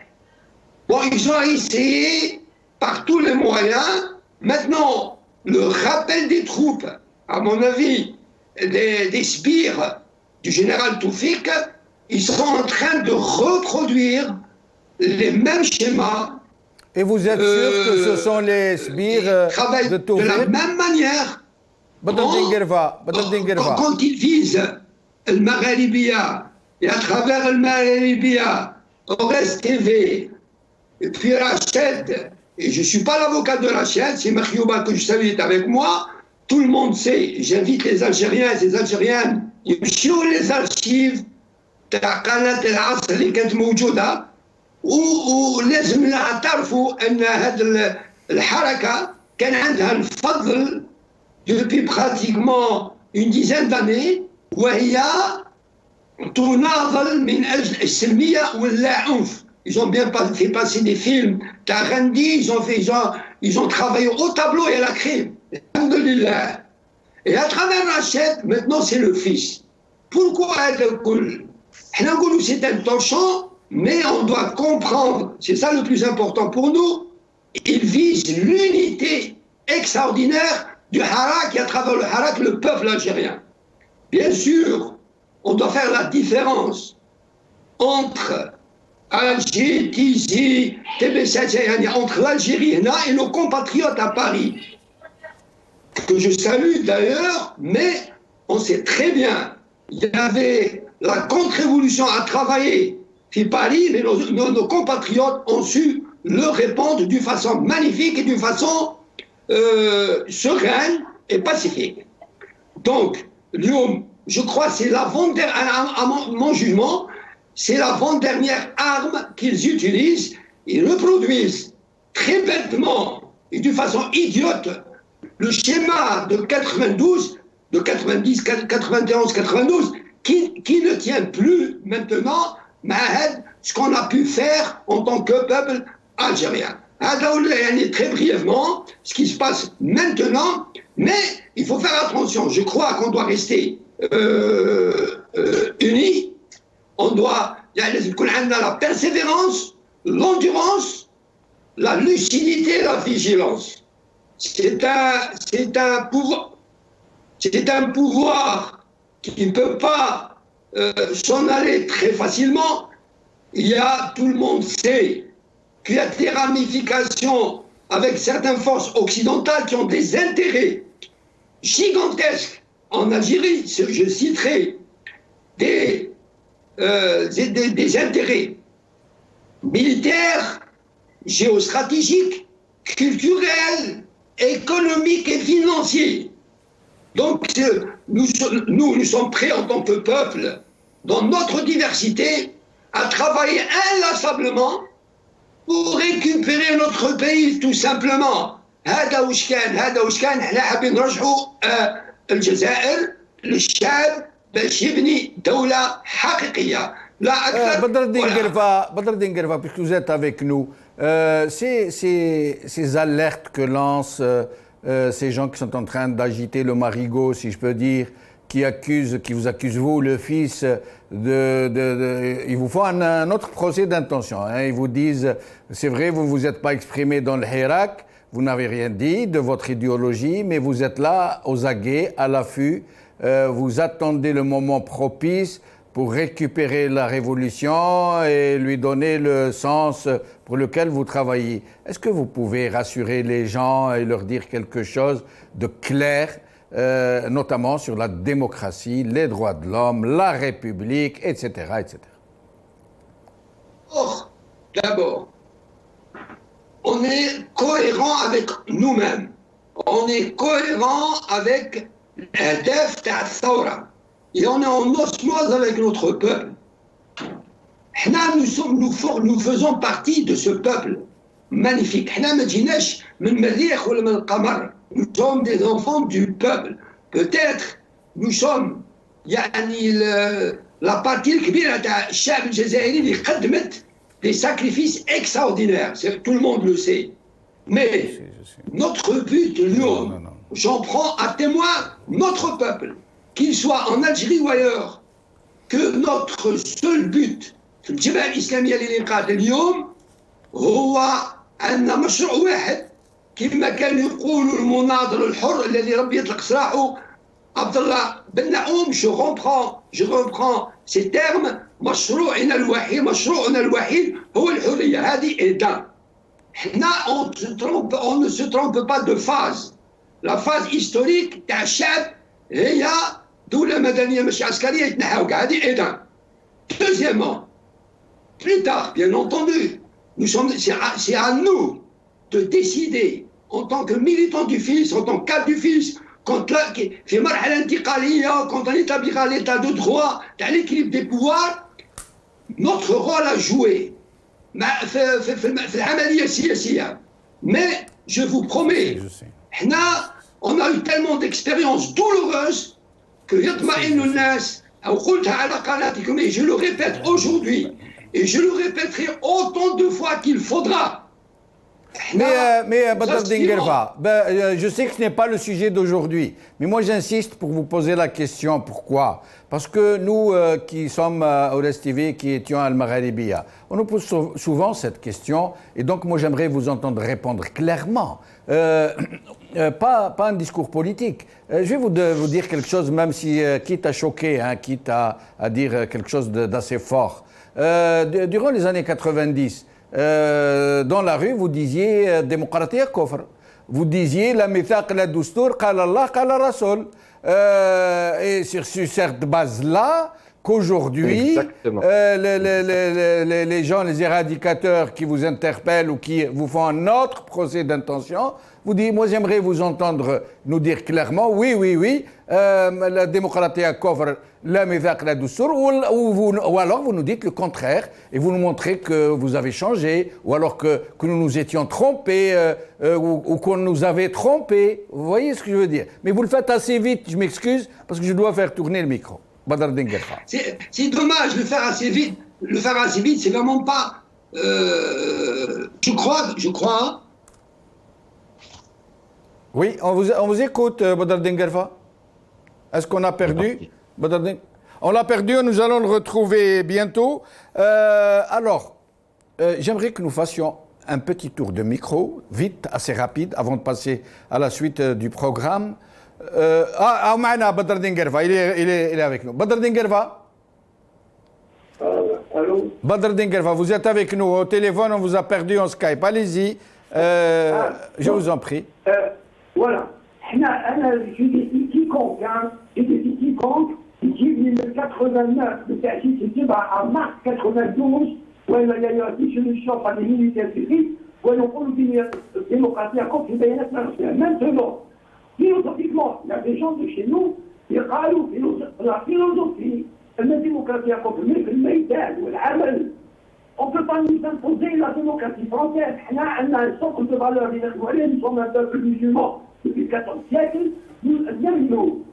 Bon, ils ont essayé par tous les moyens. Maintenant, le rappel des troupes, à mon avis, des sbires du général Toufik, ils sont en train de reproduire les mêmes schémas. Et vous êtes sûr que ce sont les sbires de Toufik? De la même manière. Quand ils visent le Maghribia, et à travers le Maghribia, Ores TV, et puis Rached, et je ne suis pas l'avocat de Rached, c'est Makhioba que je salue est avec moi, tout le monde sait, j'invite les Algériens et les Algériennes, يمشيوا les archives تاع قناة العصر اللي كانت موجودة ولازم نعترفوا أن هذه الحركة كان عندها الفضل depuis pratiquement une dizaine d'années وهي تناضل من أجل السلمية واللا عنف. Ils ont bien fait passer des films. Tarandi, ils ont travaillé au tableau et à la craie. Alhamdulillah. Et à travers Rached, maintenant c'est le fils. Pourquoi c'est un torchon, mais on doit comprendre, c'est ça le plus important pour nous, il vise l'unité extraordinaire du Harak et à travers le Harak, le peuple algérien. Bien sûr, on doit faire la différence entre Alger, Tizi, TB7, entre l'Algérie et nos compatriotes à Paris, que je salue d'ailleurs, mais on sait très bien, il y avait la contre-révolution à travailler à Paris, mais nos compatriotes ont su le répondre d'une façon magnifique et d'une façon sereine et pacifique. Donc, je crois que c'est l'avant-dernière, à mon jugement, c'est l'avant-dernière arme qu'ils utilisent. Ils reproduisent très bêtement et d'une façon idiote le schéma de 92, de 90, 91, 92, qui ne tient plus maintenant, ce qu'on a pu faire en tant que peuple algérien. Très brièvement, ce qui se passe maintenant, mais il faut faire attention. Je crois qu'on doit rester unis. On doit, la persévérance, l'endurance, la lucidité et la vigilance. C'est un pouvoir qui ne peut pas s'en aller très facilement. Tout le monde sait qu'il y a des ramifications avec certaines forces occidentales qui ont des intérêts gigantesques en Algérie. Je citerai des intérêts militaires, géostratégiques, culturels, économiques et financiers. Donc nous sommes prêts en tant que peuple, dans notre diversité, à travailler inlassablement pour récupérer notre pays, tout simplement. هذا وش كان احنا حابين نرجعوا الجزائر للشعب باش يبني دولة حقيقية. بدر الدين Guerva, puisque vous êtes avec nous, ces alertes que lancent ces gens qui sont en train d'agiter le marigot, si je peux dire, qui vous accusent, vous, le fils, ils vous font un autre procès d'intention. Hein. Ils vous disent, c'est vrai, vous ne vous êtes pas exprimé dans le Hirak, vous n'avez rien dit de votre idéologie, mais vous êtes là aux aguets, à l'affût, vous attendez le moment propice pour récupérer la révolution et lui donner le sens pour lequel vous travaillez. Est-ce que vous pouvez rassurer les gens et leur dire quelque chose de clair, notamment sur la démocratie, les droits de l'homme, la République, etc., etc. Or, d'abord, on est cohérent avec nous-mêmes. On est cohérent avec l'Hadaf de Thawra. Et on est en osmose avec notre peuple. Nous faisons partie de ce peuple magnifique. Nous sommes des enfants du peuple. Peut-être nous sommes la partie كبيرة تاع الشعب الجزائري اللي قدمت des sacrifices extraordinaires. Tout le monde le sait. Mais notre but, nous, j'en prends à témoin notre peuple, qu'il soit en Algérie ou ailleurs, que notre seul but في الجبهة الإسلامية للإنقاذ اليوم هو أن مشروع واحد كما كان يقول المناضل الحر الذي ربي يطلق سراحه عبد الله بن نعوم. je reprends ces termes. مشروعنا الوحيد هو الحرية. هذه إدان. on ne se trompe pas de phase. La phase historique تاع الشعب هي دولة مدنية مش عسكرية يتنحاو كاع. هذه إدان. Deuxièmement, plus tard, bien entendu, c'est à nous de décider en tant que militants du fils, en tant que cadre du fils, quand on établira l'état de droit, dans l'équilibre des pouvoirs, notre rôle à jouer. Mais je vous promets, on a eu tellement d'expériences douloureuses que et je le répète aujourd'hui, et je le répéterai autant de fois qu'il faudra. Mais Badr Denguerva, je sais que ce n'est pas le sujet d'aujourd'hui, mais moi j'insiste pour vous poser la question. Pourquoi? Parce que nous qui sommes au Rest TV, qui étions à Al-Magharibiya, on nous pose souvent cette question, et donc moi j'aimerais vous entendre répondre clairement. Pas un discours politique. Je vais vous dire quelque chose, même si quitte à choquer, quitte à dire quelque chose d'assez fort. Durant les années 90, dans la rue, vous disiez démocratie kofr. Vous disiez la mithaq la doustour, qala Allah, qala Rasoul. Et sur cette base-là, qu'aujourd'hui, les gens, les éradicateurs qui vous interpellent ou qui vous font un autre procès d'intention, vous dites, moi j'aimerais vous entendre nous dire clairement, oui, la démocratie à couvre la mithaq la doustour, ou alors vous nous dites le contraire et vous nous montrez que vous avez changé, ou alors que nous nous étions trompés, ou qu'on nous avait trompés. Vous voyez ce que je veux dire? Mais vous le faites assez vite, je m'excuse, parce que je dois faire tourner le micro. Badr Denguerfa. C'est dommage de le faire assez vite. Le faire assez vite, c'est vraiment pas. Je crois. Oui, on vous écoute, Badr Denguerfa. Est-ce qu'on a perdu? On l'a perdu, nous allons le retrouver bientôt. Alors, j'aimerais que nous fassions un petit tour de micro, vite, assez rapide, avant de passer à la suite du programme. Badr Denguerfa, il est avec nous. Badr Denguerfa. Allô? Badr Denguerfa, vous êtes avec nous au téléphone, on vous a perdu en Skype. Allez-y, je vous en prie. Voilà. Je décide quiconque, يجيب لي من 89 بالتأسيس يجيبها à mars 92 وين لا dissolution par les militaires civils ونقولوا démocratie à compte في بيانات nationales. Maintenant, philosophiquement, il y a des gens de chez nous qui قالوا la philosophie la démocratie à compte في الميدان والعمل. On ne peut pas nous imposer la démocratie française. On a un socle de valeurs. Nous sommes un peuple musulman depuis le XIVe siècle. Même nous,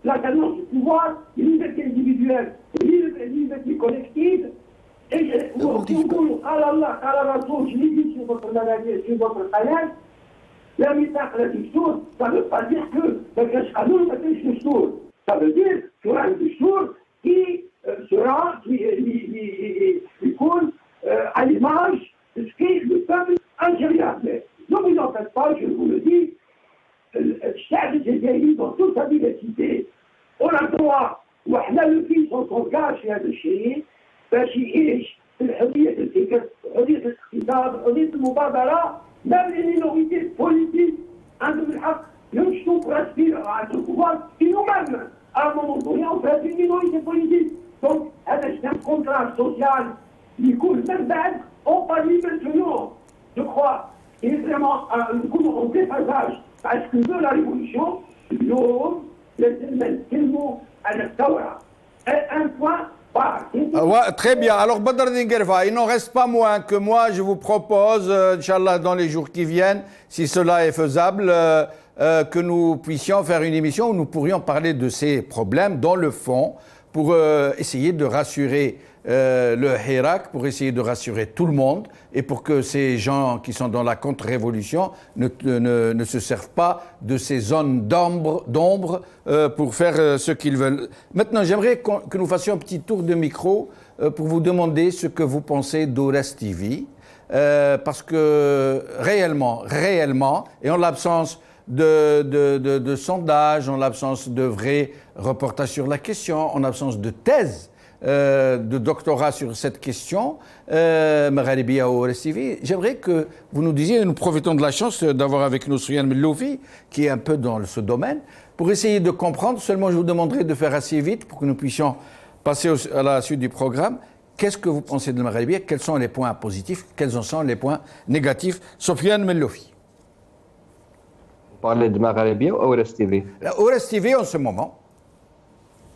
la tendance du pouvoir, les libertés individuelles, les libertés collectives. Et Allah, je l'ai dit sur votre maladie, sur votre canal, la mithaq la doustour, ça ne veut pas dire que ça veut dire sur un discours qui يكون à l'image de ce qu'est le peuple algérien. Mais ne vous en faites pas, je vous le dis, الشعب الجزائري dans toute sa diversité, on a le droit وحنا لو في on s'engage في هذا الشيء باش يعيش في حرية الفكر، حرية الاقتصاد، حرية المبادرة، même les minorités politiques عندهم الحق ينشطوا pour aspirer à ce pouvoir qui nous-mêmes à un moment donné on fait une minorité politique. Donc هذا un contrat social يكون من بعد on parie maintenant, je crois, et vraiment en déphasage parce que de la révolution, l'homme, les tellement à la Tawra. Un point par. Très bien. Alors, Badr Dinguerfa, il n'en reste pas moins que moi, je vous propose, Inch'Allah, dans les jours qui viennent, si cela est faisable, que nous puissions faire une émission où nous pourrions parler de ces problèmes dans le fond pour essayer de rassurer le Hirak, pour essayer de rassurer tout le monde et pour que ces gens qui sont dans la contre-révolution ne se servent pas de ces zones d'ombre pour faire ce qu'ils veulent. Maintenant, j'aimerais que nous fassions un petit tour de micro pour vous demander ce que vous pensez d'Ores TV, parce que réellement, et en l'absence de sondages, en l'absence de vrais reportages sur la question, en l'absence de thèses de doctorat sur cette question, Magharibia ou Ores TV, j'aimerais que vous nous disiez, nous profitons de la chance d'avoir avec nous Soufiane Melloufi, qui est un peu dans ce domaine, pour essayer de comprendre. Seulement, je vous demanderai de faire assez vite pour que nous puissions passer à la suite du programme. Qu'est-ce que vous pensez de Magharibia? Quels sont les points positifs? Quels sont les points négatifs? Soufiane Melloufi. Vous parlez de Magharibia ou Ores TV? Ores TV en ce moment.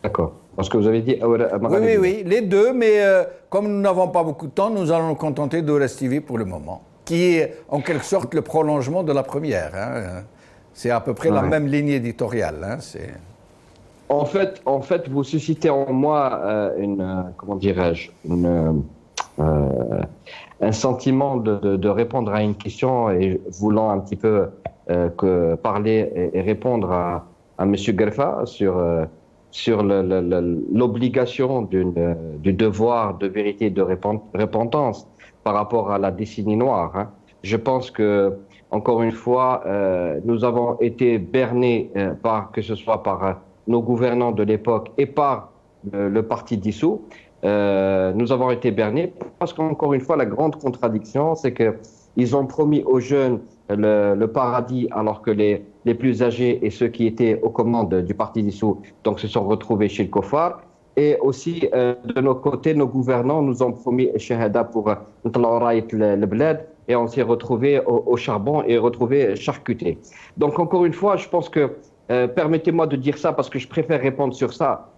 D'accord. Parce que vous avez dit Magharibia. Oui, les deux, mais comme nous n'avons pas beaucoup de temps, nous allons nous contenter d'Ores TV pour le moment, qui est en quelque sorte le prolongement de la première. Hein. C'est à peu près la même ligne éditoriale. Hein. En fait, vous suscitez en moi un sentiment de répondre à une question et voulant un petit peu parler et répondre à M. Gerfa sur l'obligation du devoir de vérité et de repentance par rapport à la décennie noire. Hein. Je pense que, encore une fois, nous avons été bernés que ce soit par nos gouvernants de l'époque et par le parti dissous. Nous avons été bernés parce qu'encore une fois, la grande contradiction, c'est qu'ils ont promis aux jeunes le paradis alors que les plus âgés et ceux qui étaient aux commandes du parti dissous donc se sont retrouvés chez le Kofar. Et aussi, de nos côtés, nos gouvernants nous ont promis Shahada pour le bled et on s'est retrouvés au charbon et retrouvés charcutés. Donc encore une fois, je pense que, permettez-moi de dire ça parce que je préfère répondre sur ça.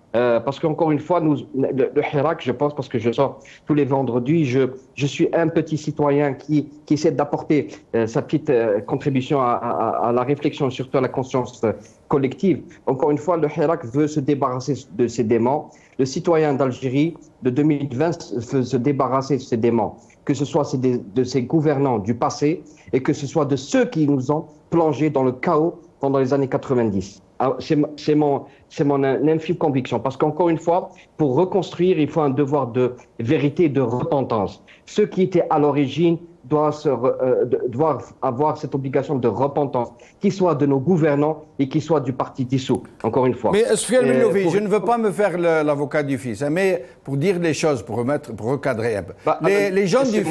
Parce qu'encore une fois, le Hirak, je pense, parce que je sors tous les vendredis, je suis un petit citoyen qui essaie d'apporter sa petite contribution à la réflexion, surtout à la conscience collective. Encore une fois, le Hirak veut se débarrasser de ses démons. Le citoyen d'Algérie de 2020 veut se débarrasser de ses démons, que ce soit de ses gouvernants du passé et que ce soit de ceux qui nous ont plongés dans le chaos pendant les années 90. C'est mon infime conviction, parce qu'encore une fois, pour reconstruire, il faut un devoir de vérité et de repentance. Ceux qui étaient à l'origine doivent avoir cette obligation de repentance, qu'il soit de nos gouvernants et qu'il soit du parti dissous, encore une fois. Mais Soufiane Melloufi, je ne veux pas me faire l'avocat du fils, hein, mais pour dire les choses, pour recadrer un peu. Les gens du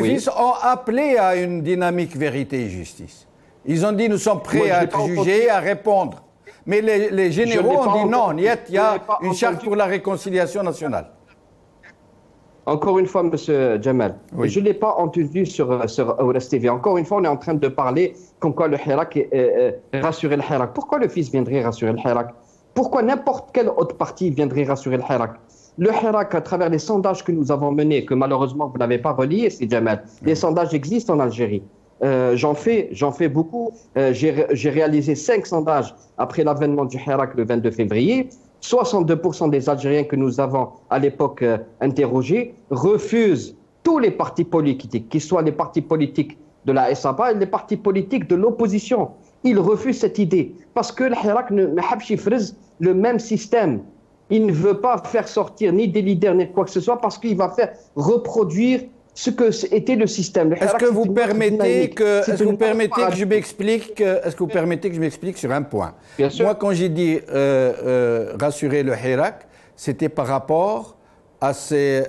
fils ont appelé à une dynamique vérité et justice. Ils ont dit nous sommes prêts à être jugés, à répondre. Mais les généraux ont dit non, il y a une charte pour la réconciliation nationale. Encore une fois, M. Jamal, je ne l'ai pas entendu sur Ores TV. Encore une fois, on est en train de parler comme quoi le Hirak rassurer le Hirak. Pourquoi le fils viendrait rassurer le Hirak? Pourquoi n'importe quel autre parti viendrait rassurer le Hirak? Le Hirak, à travers les sondages que nous avons menés, que malheureusement vous n'avez pas reliés, c'est Jamal, les sondages existent en Algérie. J'en fais beaucoup. J'ai réalisé 5 sondages après l'avènement du Hirak le 22 février. 62% des Algériens que nous avons à l'époque interrogés refusent tous les partis politiques, qu'ils soient les partis politiques de la SAPA et les partis politiques de l'opposition. il refuse cette idée. Parce que le Hirak ne veut le même système. Il ne veut pas faire sortir ni des leaders ni quoi que ce soit parce qu'il va faire reproduire ce que était le système. Est-ce que vous permettez que je m'explique sur un point? Bien sûr. Moi, quand j'ai dit rassurer le Hirak, c'était par rapport à ces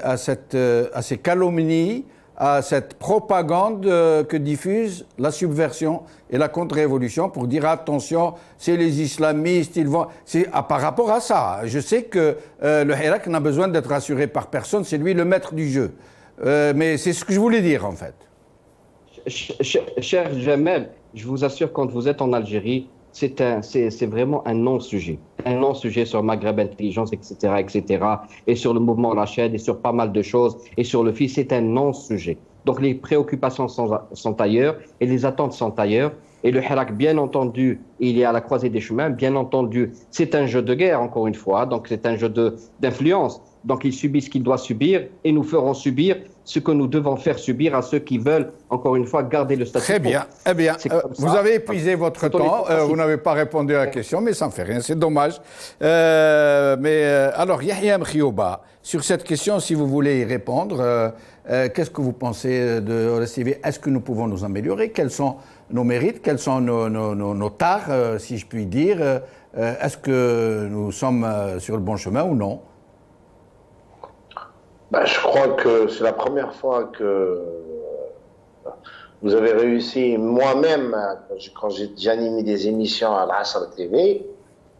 calomnies, à cette propagande que diffuse la subversion et la contre-révolution pour dire attention, c'est les islamistes, ils vont... C'est par rapport à ça. Je sais que le Hirak n'a besoin d'être rassuré par personne, c'est lui le maître du jeu. Mais c'est ce que je voulais dire en fait. Cher Jamel, je vous assure, quand vous êtes en Algérie, c'est vraiment un non-sujet. Un non-sujet sur Maghreb Intelligence, etc., etc., et sur le mouvement Rached, et sur pas mal de choses, et sur le fils, c'est un non-sujet. Donc les préoccupations sont ailleurs, et les attentes sont ailleurs. Et le Hirak, bien entendu, il est à la croisée des chemins. Bien entendu, c'est un jeu de guerre, encore une fois, donc c'est un jeu d'influence. Donc il subit ce qu'il doit subir, et nous ferons subir ce que nous devons faire subir à ceux qui veulent, encore une fois, garder le statut quo. Très bien. Eh bien, vous avez épuisé votre temps. Vous n'avez pas répondu à la question, mais ça ne fait rien. C'est dommage. Alors, Yahya Mkhioba, sur cette question, si vous voulez y répondre, qu'est-ce que vous pensez de Oles TV? Est-ce que nous pouvons nous améliorer? Quels sont nos mérites? Quels sont nos tares, si je puis dire? Est-ce que nous sommes sur le bon chemin ou non? Je crois que c'est la première fois que vous avez réussi, moi-même, quand j'ai animé des émissions à l'Asr TV.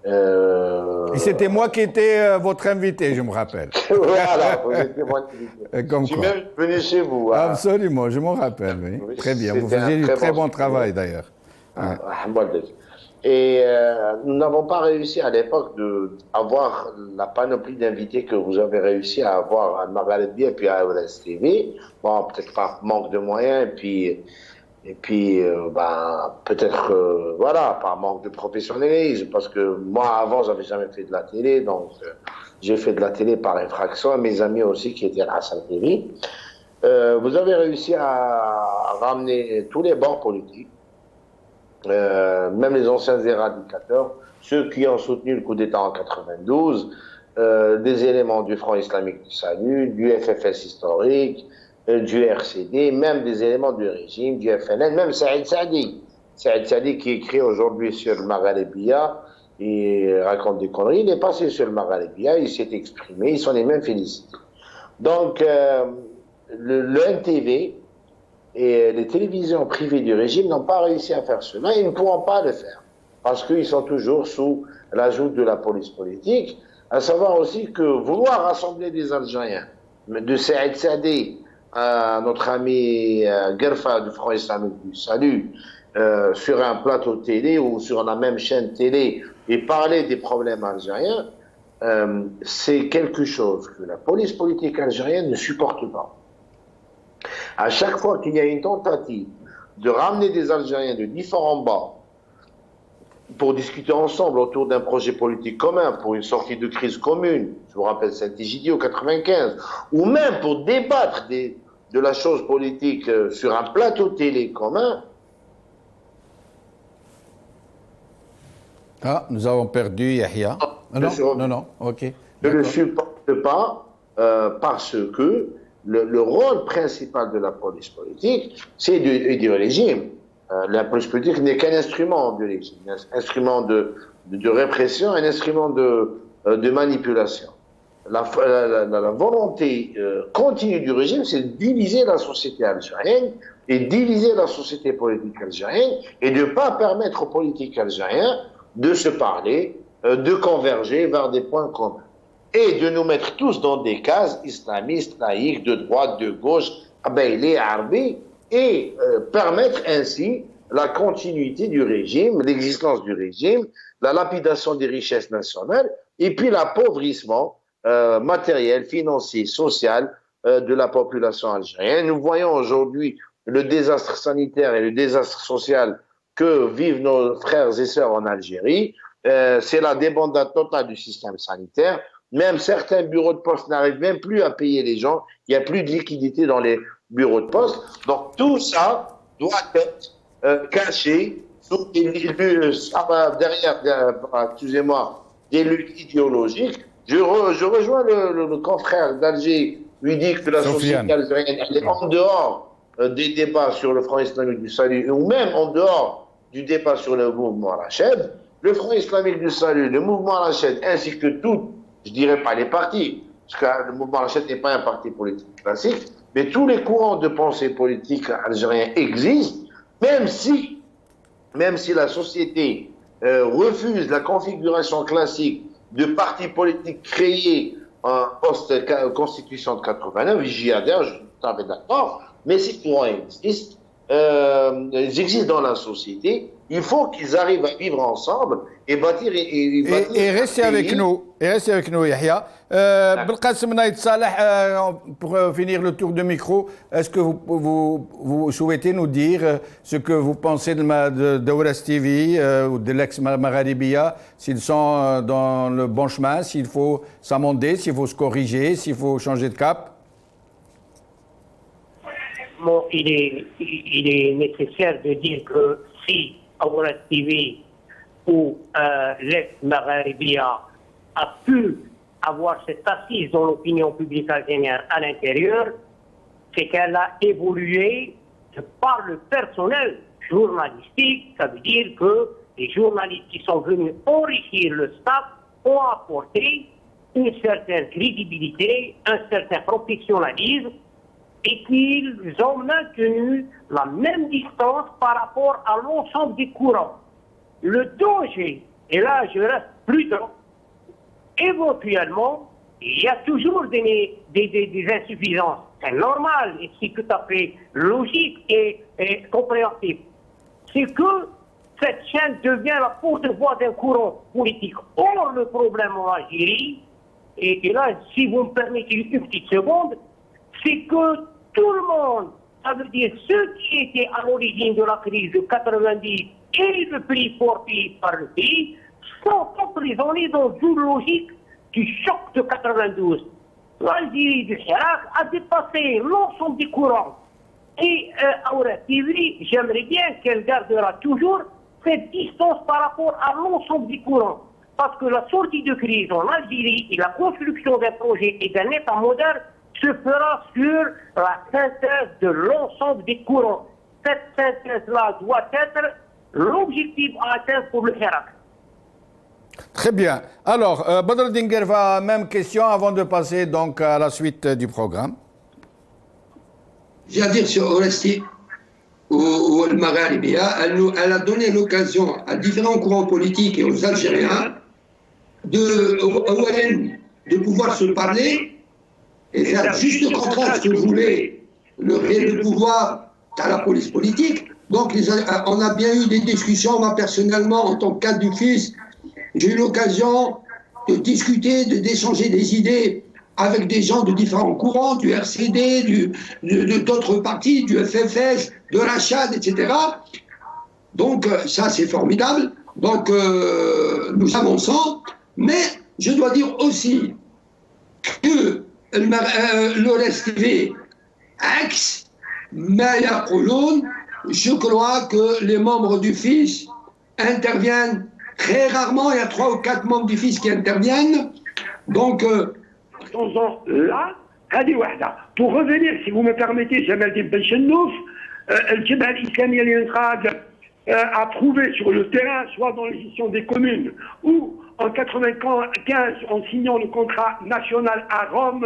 Et c'était moi qui étais votre invité, je me rappelle. Voilà, vous étiez mon invité. Je suis même venu chez vous. Absolument, je m'en rappelle, oui. Oui, très bien, vous faisiez du très bon travail d'ailleurs. Et nous n'avons pas réussi à l'époque d'avoir la panoplie d'invités que vous avez réussi à avoir à Maghreb et puis à Oles TV. Bon, peut-être par manque de moyens et puis peut-être voilà, par manque de professionnalisme, parce que moi avant j'avais jamais fait de la télé, donc j'ai fait de la télé par infraction, et mes amis aussi qui étaient à la salle TV. Vous avez réussi à ramener tous les bords politiques. Même les anciens éradicateurs, ceux qui ont soutenu le coup d'État en 92, des éléments du Front islamique du salut, du FFS historique, du RCD, même des éléments du régime, du FNL, même Saïd Saadi qui écrit aujourd'hui sur le Maghrébia, il raconte des conneries, il est passé sur le Maghrébia, il s'est exprimé, ils sont les mêmes félicités. Donc, le NTV et les télévisions privées du régime n'ont pas réussi à faire cela, et ils ne pourront pas le faire, parce qu'ils sont toujours sous la joute de la police politique, à savoir aussi que vouloir rassembler des Algériens, de Saïd Saadi à notre ami Gerfa du Front islamique du salut, sur un plateau télé ou sur la même chaîne télé, et parler des problèmes algériens, c'est quelque chose que la police politique algérienne ne supporte pas. À chaque fois qu'il y a une tentative de ramener des Algériens de différents bords pour discuter ensemble autour d'un projet politique commun, pour une sortie de crise commune, je vous rappelle Saint-Egidio en 95, ou même pour débattre de la chose politique sur un plateau télé commun. Ah, nous avons perdu Yahya. Non, ok. Je ne le supporte pas parce que le rôle principal de la police politique, c'est du régime. La police politique n'est qu'un instrument du régime, un instrument de répression, un instrument de manipulation. La volonté continue du régime, c'est de diviser la société algérienne et diviser la société politique algérienne et de ne pas permettre aux politiques algériens de se parler, de converger vers des points communs. Et de nous mettre tous dans des cases islamistes, laïques, de droite, de gauche, abaylés, arabes, et permettre ainsi la continuité du régime, l'existence du régime, la lapidation des richesses nationales, et puis l'appauvrissement matériel, financier, social de la population algérienne. Nous voyons aujourd'hui le désastre sanitaire et le désastre social que vivent nos frères et sœurs en Algérie. C'est la débandade totale du système sanitaire. Même certains bureaux de poste n'arrivent même plus à payer les gens. Il n'y a plus de liquidité dans les bureaux de poste. Donc tout ça doit être caché, Donc, ça va derrière, excusez-moi, des luttes idéologiques. Je rejoins le confrère d'Alger, lui dit que la société algérienne elle est en dehors des débats sur le Front islamique du salut, ou même en dehors du débat sur le mouvement Rached. Le Front islamique du salut, le mouvement Rached, ainsi que toutes, je dirais pas les partis, parce que le mouvement Rached n'est pas un parti politique classique, mais tous les courants de pensée politique algériens existent, même si la société refuse la configuration classique de partis politiques créés en post-constitution de 89, j'y adhère, je suis tout à fait d'accord, mais ces courants existent, ils existent dans la société, il faut qu'ils arrivent à vivre ensemble et bâtir... Et restez avec nous, Yahya. Belkacem Naïd Saleh, pour finir le tour de micro, est-ce que vous souhaitez nous dire ce que vous pensez de Ouest TV ou de l'ex-Magharibiya, s'ils sont dans le bon chemin, s'il faut s'amender, s'il faut se corriger, s'il faut changer de cap? Bon, il est nécessaire de dire que si Ouest TV ou l'ex-Magharibiya a pu avoir cette assise dans l'opinion publique algérienne à l'intérieur, c'est qu'elle a évolué par le personnel journalistique. Ça veut dire que les journalistes qui sont venus enrichir le staff ont apporté une certaine crédibilité, un certain professionnalisme, et qu'ils ont maintenu la même distance par rapport à l'ensemble des courants. Le danger, et là je reste prudent, éventuellement, il y a toujours des insuffisances. C'est normal et c'est tout à fait logique et compréhensible. C'est que cette chaîne devient la porte-voix d'un courant politique. Or, le problème en Algérie, et là, si vous me permettez une petite seconde, c'est que tout le monde, ça veut dire ceux qui étaient à l'origine de la crise de 90 et le prix porté par le pays, sont emprisonnés dans une logique du choc de 92. L'Algérie de Chirac a dépassé l'ensemble des courants. Et à Ouest TV, j'aimerais bien qu'elle gardera toujours cette distance par rapport à l'ensemble des courants. Parce que la sortie de crise en Algérie et la construction d'un projet et d'un État moderne se fera sur la synthèse de l'ensemble des courants. Cette synthèse-là doit être l'objectif à atteindre pour le Hirak. Très bien. Alors, Badr Dinger va même question avant de passer donc à la suite du programme. J'ai à dire sur Oresti ou le Magharibiya, elle a donné l'occasion à différents courants politiques et aux Algériens de pouvoir se parler et faire juste le contraire de ce que voulait le pouvoir à la police politique. Donc on a bien eu des discussions. Moi personnellement, en tant que cadre du FIS, j'ai eu l'occasion de discuter, d'échanger des idées avec des gens de différents courants, du RCD, d'autres partis, du FFS, de Rachad, etc. Donc ça c'est formidable. Donc nous avançons. Mais je dois dire aussi que l'Ouest TV ex Maya Kouloun, je crois que les membres du FIS interviennent très rarement. Il y a 3 ou 4 membres du FIS qui interviennent. Donc là, pour revenir, si vous me permettez, Jamel Benchenouf, le Jebel Islami al-Intrag a prouvé sur le terrain, soit dans les gestions des communes, ou en 1995, en signant le contrat national à Rome,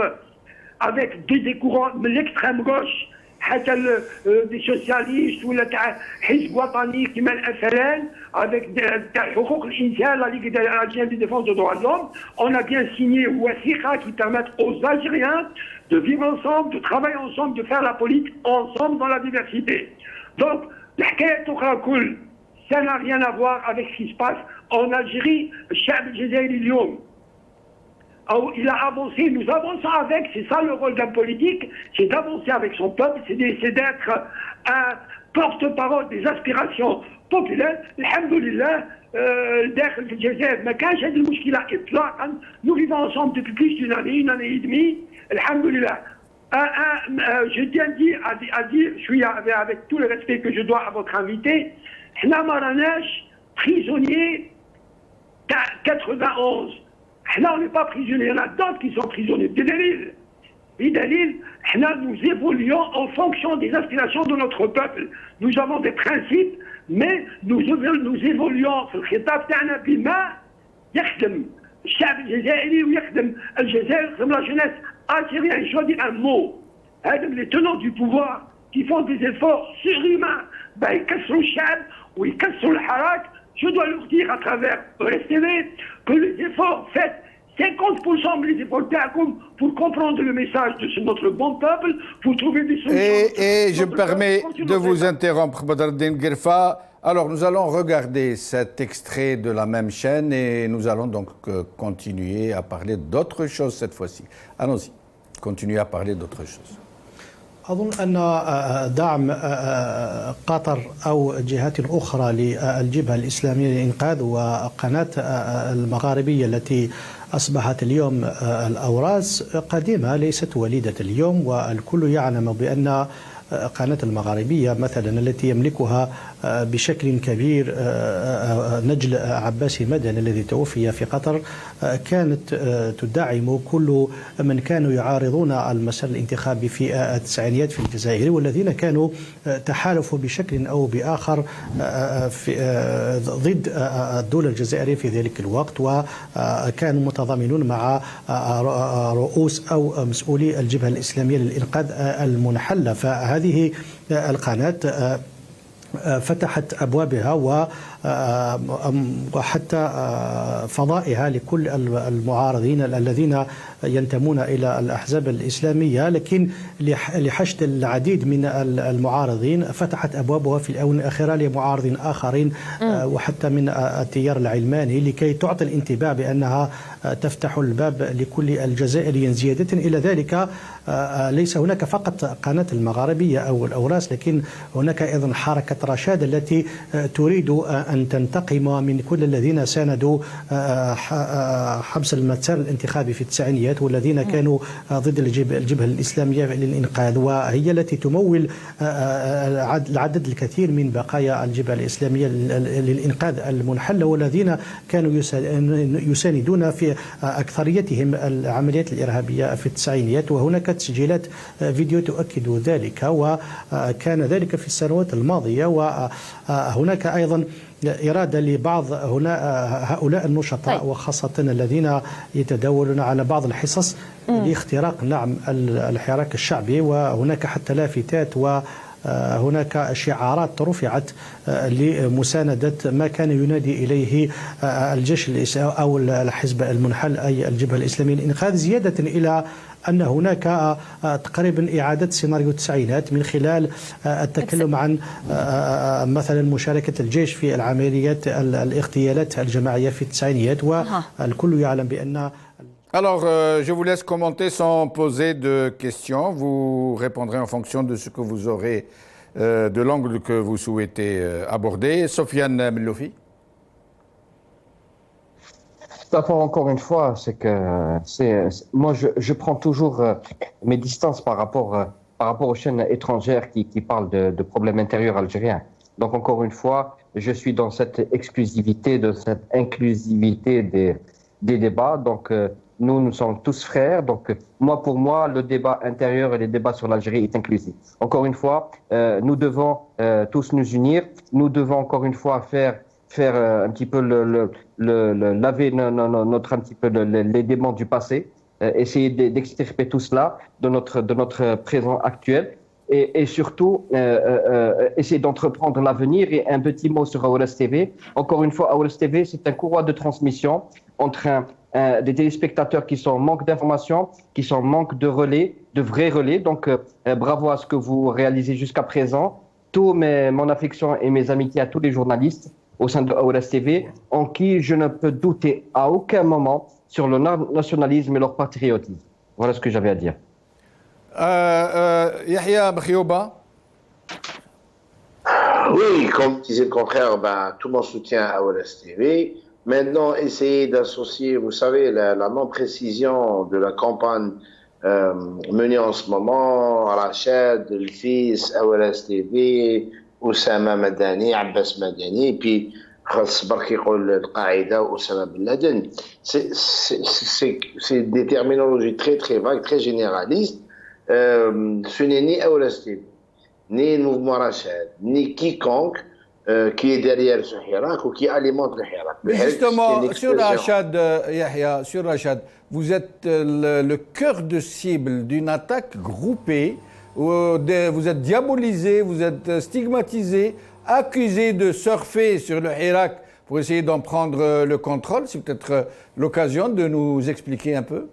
avec des courants de l'extrême gauche, des socialistes ou le Hizb Watani qui mène FLN, avec la Ligue algérienne de défense des droits de l'homme, on a bien signé Wassiqa qui permettent aux Algériens de vivre ensemble, de travailler ensemble, de faire la politique ensemble dans la diversité. Donc, ça n'a rien à voir avec ce qui se passe en Algérie. Il a avancé, nous avançons avec, c'est ça le rôle d'un politique, c'est d'avancer avec son peuple, c'est d'être un porte-parole des aspirations populaires. Alhamdoulilah, nous vivons ensemble depuis plus d'une année et demie. Alhamdoulilah. Je tiens à dire, je suis avec tout le respect que je dois à votre invité, حنا ما راناش prisonniers 91. حنا on n'est pas prisonniers, il y en a d'autres qui sont prisonniers. بدليل حنا nous évoluons en fonction des aspirations de notre peuple. Nous avons des principes, mais nous évoluons في الخطاب تاعنا بما يخدم الشعب الجزائري ويخدم الجزائر ويخدم لا جونيس algérienne. Je dis un mot. Les tenants du pouvoir qui font des efforts surhumains, يكسروا الشعب ويكسروا الحراك. Je dois leur dire à travers RSTV que les efforts faits 50% les efforts pour comprendre le message de notre bon peuple, pour trouver des solutions. Et je me permets de vous interrompre, Badreddine Guerfa. Alors, nous allons regarder cet extrait de la même chaîne et nous allons donc continuer à parler d'autres choses cette fois-ci. Allons-y, continuer à parler d'autres choses. أظن أن دعم قطر أو جهات أخرى للجبهة الإسلامية للإنقاذ وقناة المغاربية التي أصبحت اليوم الأوراس قديمة ليست وليدة اليوم، والكل يعلم بأن قناة المغاربية مثلا التي يملكها بشكل كبير نجل عباسي مدني الذي توفي في قطر كانت تدعم كل من كانوا يعارضون المسار الانتخابي في التسعينيات في الجزائر، والذين كانوا تحالفوا بشكل أو بآخر ضد الدولة الجزائرية في ذلك الوقت، وكانوا متضامنون مع رؤوس أو مسؤولي الجبهة الإسلامية للإنقاذ المنحلة. فهذه القناة فتحت أبوابها وحتى فضائها لكل المعارضين الذين ينتمون إلى الأحزاب الإسلامية، لكن لحشد العديد من المعارضين فتحت أبوابها في الآونة الأخيرة لمعارضين آخرين وحتى من التيار العلماني لكي تعطي الانتباه بأنها تفتح الباب لكل الجزائريين. زيادة إلى ذلك ليس هناك فقط قناة المغاربية أو الأوراس، لكن هناك أيضا حركة رشاد التي تريد أن تنتقم من كل الذين ساندوا حبس المسار الانتخابي في التسعينيات والذين كانوا ضد الجبهة الإسلامية للإنقاذ، وهي التي تمول العدد الكثير من بقايا الجبهة الإسلامية للإنقاذ المنحلة، والذين كانوا يساندون في أكثريتهم العمليات الإرهابية في التسعينيات. وهناك تسجيلات فيديو تؤكد ذلك، وكان ذلك في السنوات الماضية. وهناك أيضا إرادة لبعض هؤلاء النشطاء وخاصة الذين يتداولون على بعض الحصص لاختراق نعم الحراك الشعبي، وهناك حتى لافتات وهناك شعارات رفعت لمساندة ما كان ينادي إليه الجيش الإسلامي أو الحزب المنحل أي الجبهة الإسلامية للإنقاذ، زيادة إلى أن هناك تقريبا إعادة سيناريو التسعينات من خلال التكلم عن مثلا مشاركة الجيش في العمليات الاغتيالات الجماعية في التسعينيات، والكل يعلم بأن. Alors, je vous laisse commenter sans poser de questions. Vous répondrez en fonction de ce que vous aurez, de l'angle que vous souhaitez aborder. Sofiane Melloufi. D'abord, encore une fois, c'est que moi, je prends toujours mes distances par rapport aux chaînes étrangères qui parlent de problèmes intérieurs algériens. Donc, encore une fois, je suis dans cette exclusivité, de cette inclusivité des débats. Donc, nous sommes tous frères. Donc, pour moi, le débat intérieur et les débats sur l'Algérie est inclusif. Encore une fois, nous devons tous nous unir. Nous devons encore une fois faire un petit peu laver notre un petit peu les démons du passé, essayer d'extirper tout cela de notre présent actuel et surtout essayer d'entreprendre l'avenir. Et un petit mot sur AOLS TV. Encore une fois, AOLS TV, c'est un courroie de transmission entre des téléspectateurs qui sont en manque d'informations, qui sont en manque de relais, de vrais relais. Donc, bravo à ce que vous réalisez jusqu'à présent. Mon affection et mes amitiés à tous les journalistes au sein de AOLS TV, en qui je ne peux douter à aucun moment sur le nationalisme et leur patriotisme. Voilà ce que j'avais à dire. Yahya Bkhioba. Oui, comme disait le contraire, tout mon soutien à AOLS TV. Maintenant, essayer d'associer, vous savez, la non-précision de la campagne menée en ce moment, Rachad, le fils, AOLS TV, Oussama Madani, Abbas Madani, et puis خاص برك يقول القاعدة وأسامة بن لادن. C'est des terminologies très très vagues, très généralistes. Ce n'est ni Aurastib, ni le mouvement Rachad, ni quiconque qui est derrière ce Hirak ou qui alimente le Hirak. Mais justement, sur Rachad, Yahya, sur Rachad, vous êtes le cœur de cible d'une attaque groupée, vous êtes diabolisé, vous êtes stigmatisé, accusé de surfer sur le Hirak pour essayer d'en prendre le contrôle. C'est peut-être l'occasion de nous expliquer un peu.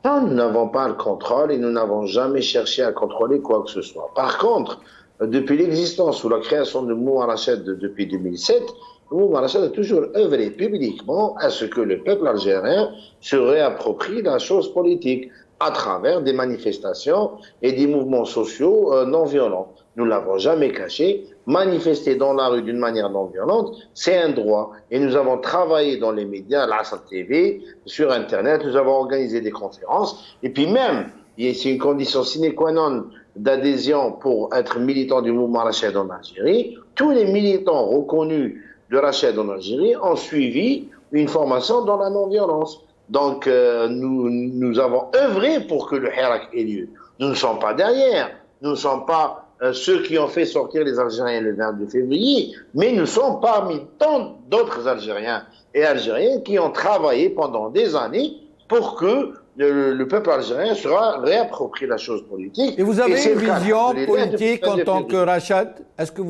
Non, nous n'avons pas le contrôle et nous n'avons jamais cherché à contrôler quoi que ce soit. Par contre, depuis l'existence ou la création du mouvement Rachad depuis 2007, le mouvement Rachad a toujours œuvré publiquement à ce que le peuple algérien se réapproprie la chose politique à travers des manifestations et des mouvements sociaux non violents. Nous ne l'avons jamais caché. Manifester dans la rue d'une manière non violente, c'est un droit. Et nous avons travaillé dans les médias, l'Assad TV, sur Internet, nous avons organisé des conférences. Et puis même, c'est une condition sine qua non d'adhésion pour être militant du mouvement Rachad en Algérie. Tous les militants reconnus de Rachad en Algérie ont suivi une formation dans la non-violence. Donc, nous avons œuvré pour que le Hirak ait lieu. Nous ne sommes pas derrière. Nous ne sommes pas ceux qui ont fait sortir les Algériens le 22 février, mais nous sommes parmi tant d'autres Algériens et Algériennes qui ont travaillé pendant des années pour que le peuple algérien sera réapproprié la chose politique. Et vous avez une vision politique en tant que Rachad? Est-ce que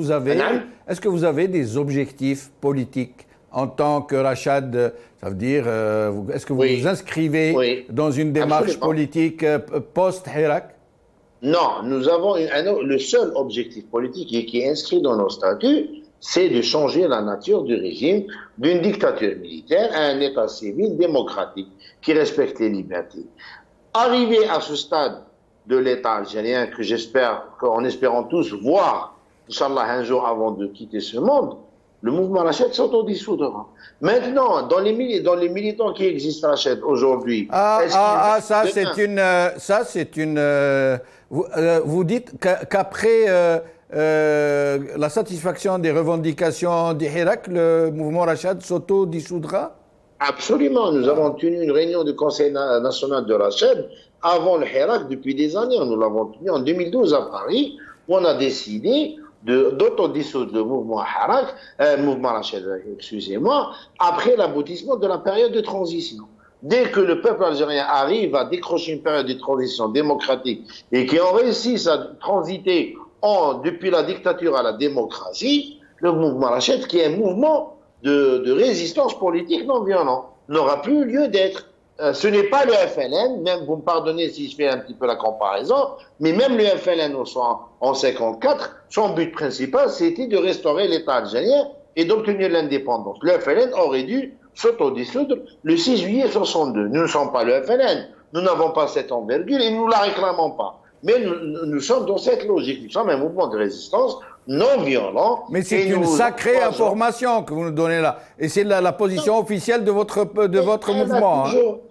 vous avez des objectifs politiques en tant que Rachad? Ça veut dire, est-ce que vous vous inscrivez dans une démarche politique post-Hirak? Non, nous avons le seul objectif politique qui est inscrit dans nos statuts, c'est de changer la nature du régime d'une dictature militaire à un État civil démocratique qui respecte les libertés. Arrivé à ce stade de l'État algérien que j'espère, qu'en espérant tous voir, Inch'Allah, un jour avant de quitter ce monde, le mouvement Rachad s'autodissoudra. Maintenant, dans les militants qui existent Rachad aujourd'hui... Vous dites qu'après la satisfaction des revendications du Hirak, le mouvement Rachad s'autodissoudra? Absolument. Nous avons tenu une réunion du Conseil national de Rachad avant le Hirak depuis des années. Nous l'avons tenu en 2012 à Paris, où on a décidé d'autodissoudre le mouvement Rachad, excusez-moi, après l'aboutissement de la période de transition. Dès que le peuple algérien arrive à décrocher une période de transition démocratique et qui ont réussi à transiter depuis la dictature à la démocratie, le mouvement Rachad, qui est un mouvement de résistance politique non violent, n'aura plus lieu d'être. Ce n'est pas le FLN, même vous me pardonnez si je fais un petit peu la comparaison, mais même le FLN en 54, son but principal c'était de restaurer l'État algérien et d'obtenir l'indépendance. Le FLN aurait dû s'autodissoudre le 6 juillet 62. Nous ne sommes pas le FLN, nous n'avons pas cette envergure et nous ne la réclamons pas. Mais nous sommes dans cette logique, nous sommes un mouvement de résistance non violent. Mais c'est une sacrée information que vous nous donnez là. Et c'est la position officielle de votre mouvement.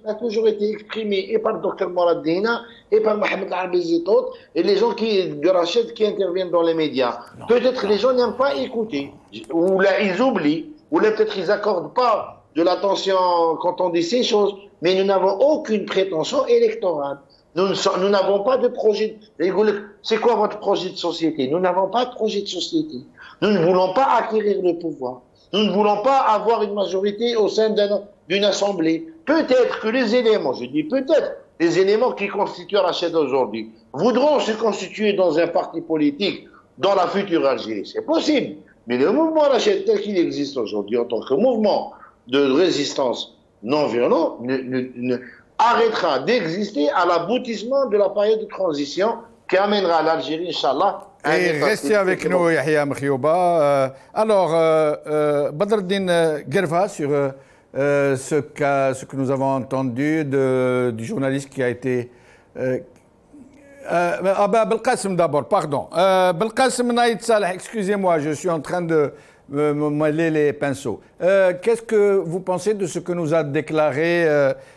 Elle a toujours été exprimée et par le docteur Morad Dina et par Mohamed Al-Arabi Zitout et les gens de Rachad qui interviennent dans les médias. Peut-être les gens n'aiment pas écouter, ou là ils oublient, ou là peut-être ils n'accordent pas de l'attention quand on dit ces choses, mais nous n'avons aucune prétention électorale. Nous n'avons pas de projet. C'est quoi votre projet de société? Nous n'avons pas de projet de société. Nous ne voulons pas acquérir le pouvoir. Nous ne voulons pas avoir une majorité au sein d'une assemblée. Peut-être que les éléments, je dis peut-être, les éléments qui constituent Rachad aujourd'hui voudront se constituer dans un parti politique dans la future Algérie. C'est possible. Mais le mouvement Rachad tel qu'il existe aujourd'hui en tant que mouvement de résistance non violent arrêtera d'exister à l'aboutissement de la période de transition qui amènera l'Algérie, Inch'Allah. Et restez avec nous, Yahya Mkhioba. Alors, Badreddine Guerva, sur ce que nous avons entendu du journaliste qui a été... Belkacem d'abord, pardon. Belkacem Naïd Saleh, excusez-moi, je suis en train de me mêler les pinceaux. Qu'est-ce que vous pensez de ce que nous a déclaré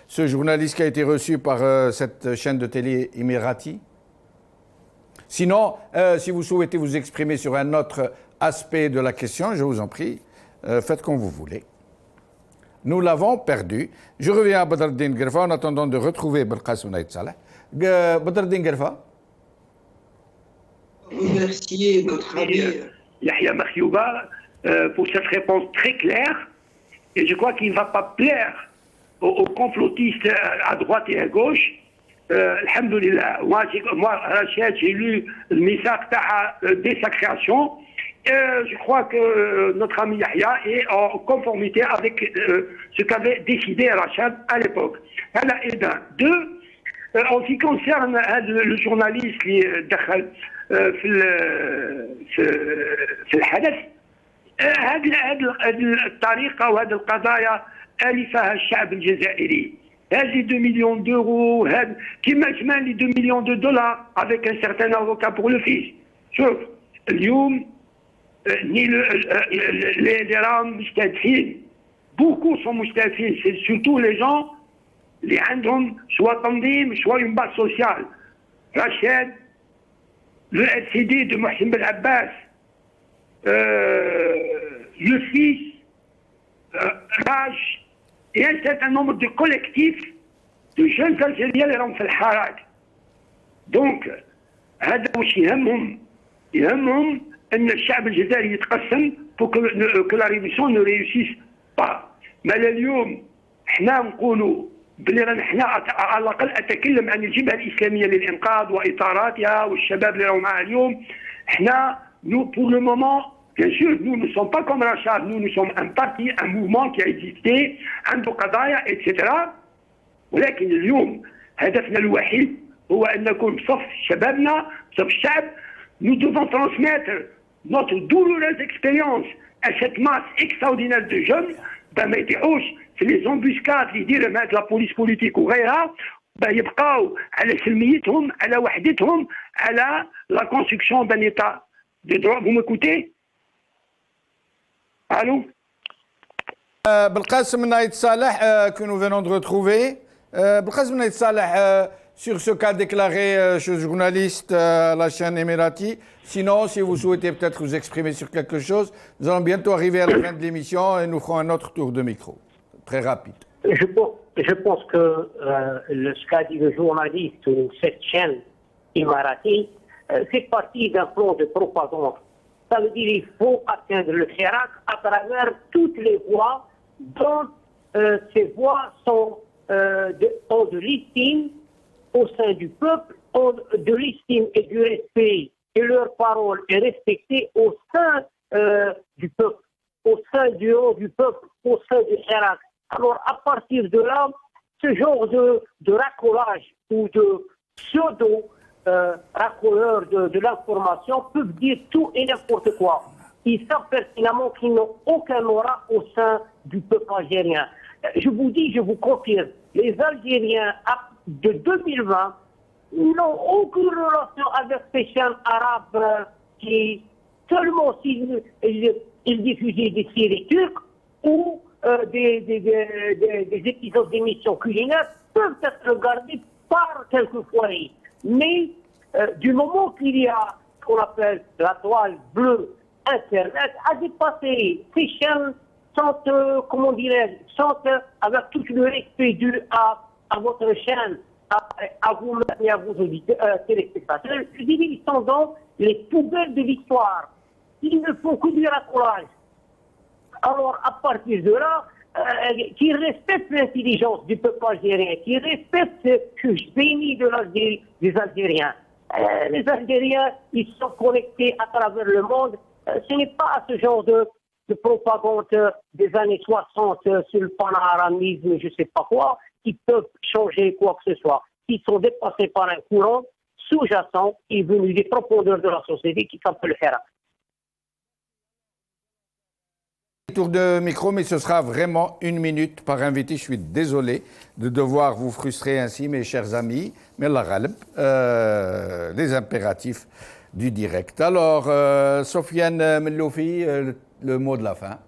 ce journaliste qui a été reçu par cette chaîne de télé émirati? Sinon, si vous souhaitez vous exprimer sur un autre aspect de la question, je vous en prie, faites comme vous voulez. Nous l'avons perdu. Je reviens à Badreddine Guerfa en attendant de retrouver Belkacem Naïd Saleh. Badreddine Guerfa. Remercier notre ami. Yahya Makhlouba pour cette réponse très claire. Et je crois qu'il ne va pas plaire aux complotistes à droite et à gauche. Alhamdulillah. Moi, Rachid, j'ai lu le message dès sa création. Je crois que notre ami Yahya est en conformité avec ce qu'avait décidé Rachid à l'époque. Deux, en ce qui concerne le journaliste qui دخل في الحدث هذه الطريقة وهذه القضايا ألفها الشعب الجزائري. هذه 2 millions d'euros, كما جمع لي 2 millions de dollars avec un certain avocat pour le fils. شوف اليوم les راهم مستهدفين. Beaucoup sont مستهدفين, c'est surtout les gens اللي عندهم soit تنظيم soit une base sociale. Rachid, le LCD de Mohsen Ben Abbas, le fils, Raj, et un certain nombre de collectifs de jeunes Algériens اللي راهم في الحراك. Donc هذا واش يهمهم ان الشعب الجزائري يتقسم pour que la révolution ne réussisse pas. مالا اليوم احنا نقولوا بلي رانا احنا على الاقل اتكلم عن الجبهه الاسلاميه للانقاذ واطاراتها والشباب اللي راهو معها اليوم. احنا nous pour le moment bien sûr nous ne sommes pas comme Rachid, nous sommes un parti, un mouvement qui a existé عنده قضايا etc. ولكن اليوم هدفنا الوحيد هو ان نكون بصف شبابنا بصف الشعب. Nous devons transmettre notre douloureuse expérience à cette masse extraordinaire de jeunes. ما يطيحوش في لي زومبوسكات اللي يديرهم هاد لا بوليس بوليتيك وغيرها، يبقاو على سلميتهم، على وحدتهم، على لا كونستركسيون دان ايتا دو دروا. Vous m'écoutez? Allô? Belkacem Naïd Saleh, que nous venons de retrouver. Belkacem Naïd Saleh, sur ce qu'a déclaré ce journaliste à la chaîne Emirati. Sinon, si vous souhaitez peut-être vous exprimer sur quelque chose, nous allons bientôt arriver à la fin de l'émission et nous ferons un autre tour de micro. Très rapide. Je pense que ce qu'a dit le journaliste ou cette chaîne Emirati fait partie d'un plan de propagande. Ça veut dire qu'il faut atteindre le Hirak à travers toutes les voies dont ces voies sont de l'estime au sein du peuple, de l'estime et du respect, et leur parole est respectée au sein du peuple, au sein du haut du peuple, au sein du Hirak. Alors à partir de là, ce genre de racolage ou de pseudo racoleurs de l'information peuvent dire tout et n'importe quoi. Ils savent pertinemment qu'ils n'ont aucun aura au sein du peuple algérien. Je vous dis, je vous confirme, les Algériens de 2020 n'ont aucune relation avec ces chaînes arabes qui, seulement s'ils diffusaient des séries turques ou des épisodes d'émissions culinaires, peuvent être regardés par quelques foyers. Mais du moment qu'il y a ce qu'on appelle la toile bleue, Internet a dépassé. Ces chaînes sont, comment dirais-je, sont avec tout le respect dû à votre chaîne, à vous et à vos téléspectateurs, je dirais qu'ils sont dans les poubelles de l'histoire. Ils ne font que du racolage. Alors, à partir de là, qui respectent l'intelligence du peuple algérien, qui respectent ce génie des Algériens. Les Algériens, ils sont connectés à travers le monde. Ce n'est pas ce genre de propagande des années 60 sur le panaramisme, je ne sais pas quoi, qui peuvent changer quoi que ce soit. Ils sont dépassés par un courant sous-jacent qui est venu des profondeurs de la société qui s'appelle le Hirak. Tour de micro, mais ce sera vraiment 1 minute par invité. Je suis désolé de devoir vous frustrer ainsi, mes chers amis. Mais Allah ghalib, les impératifs du direct. Alors, Sofiane Melloufi, le mot de la fin.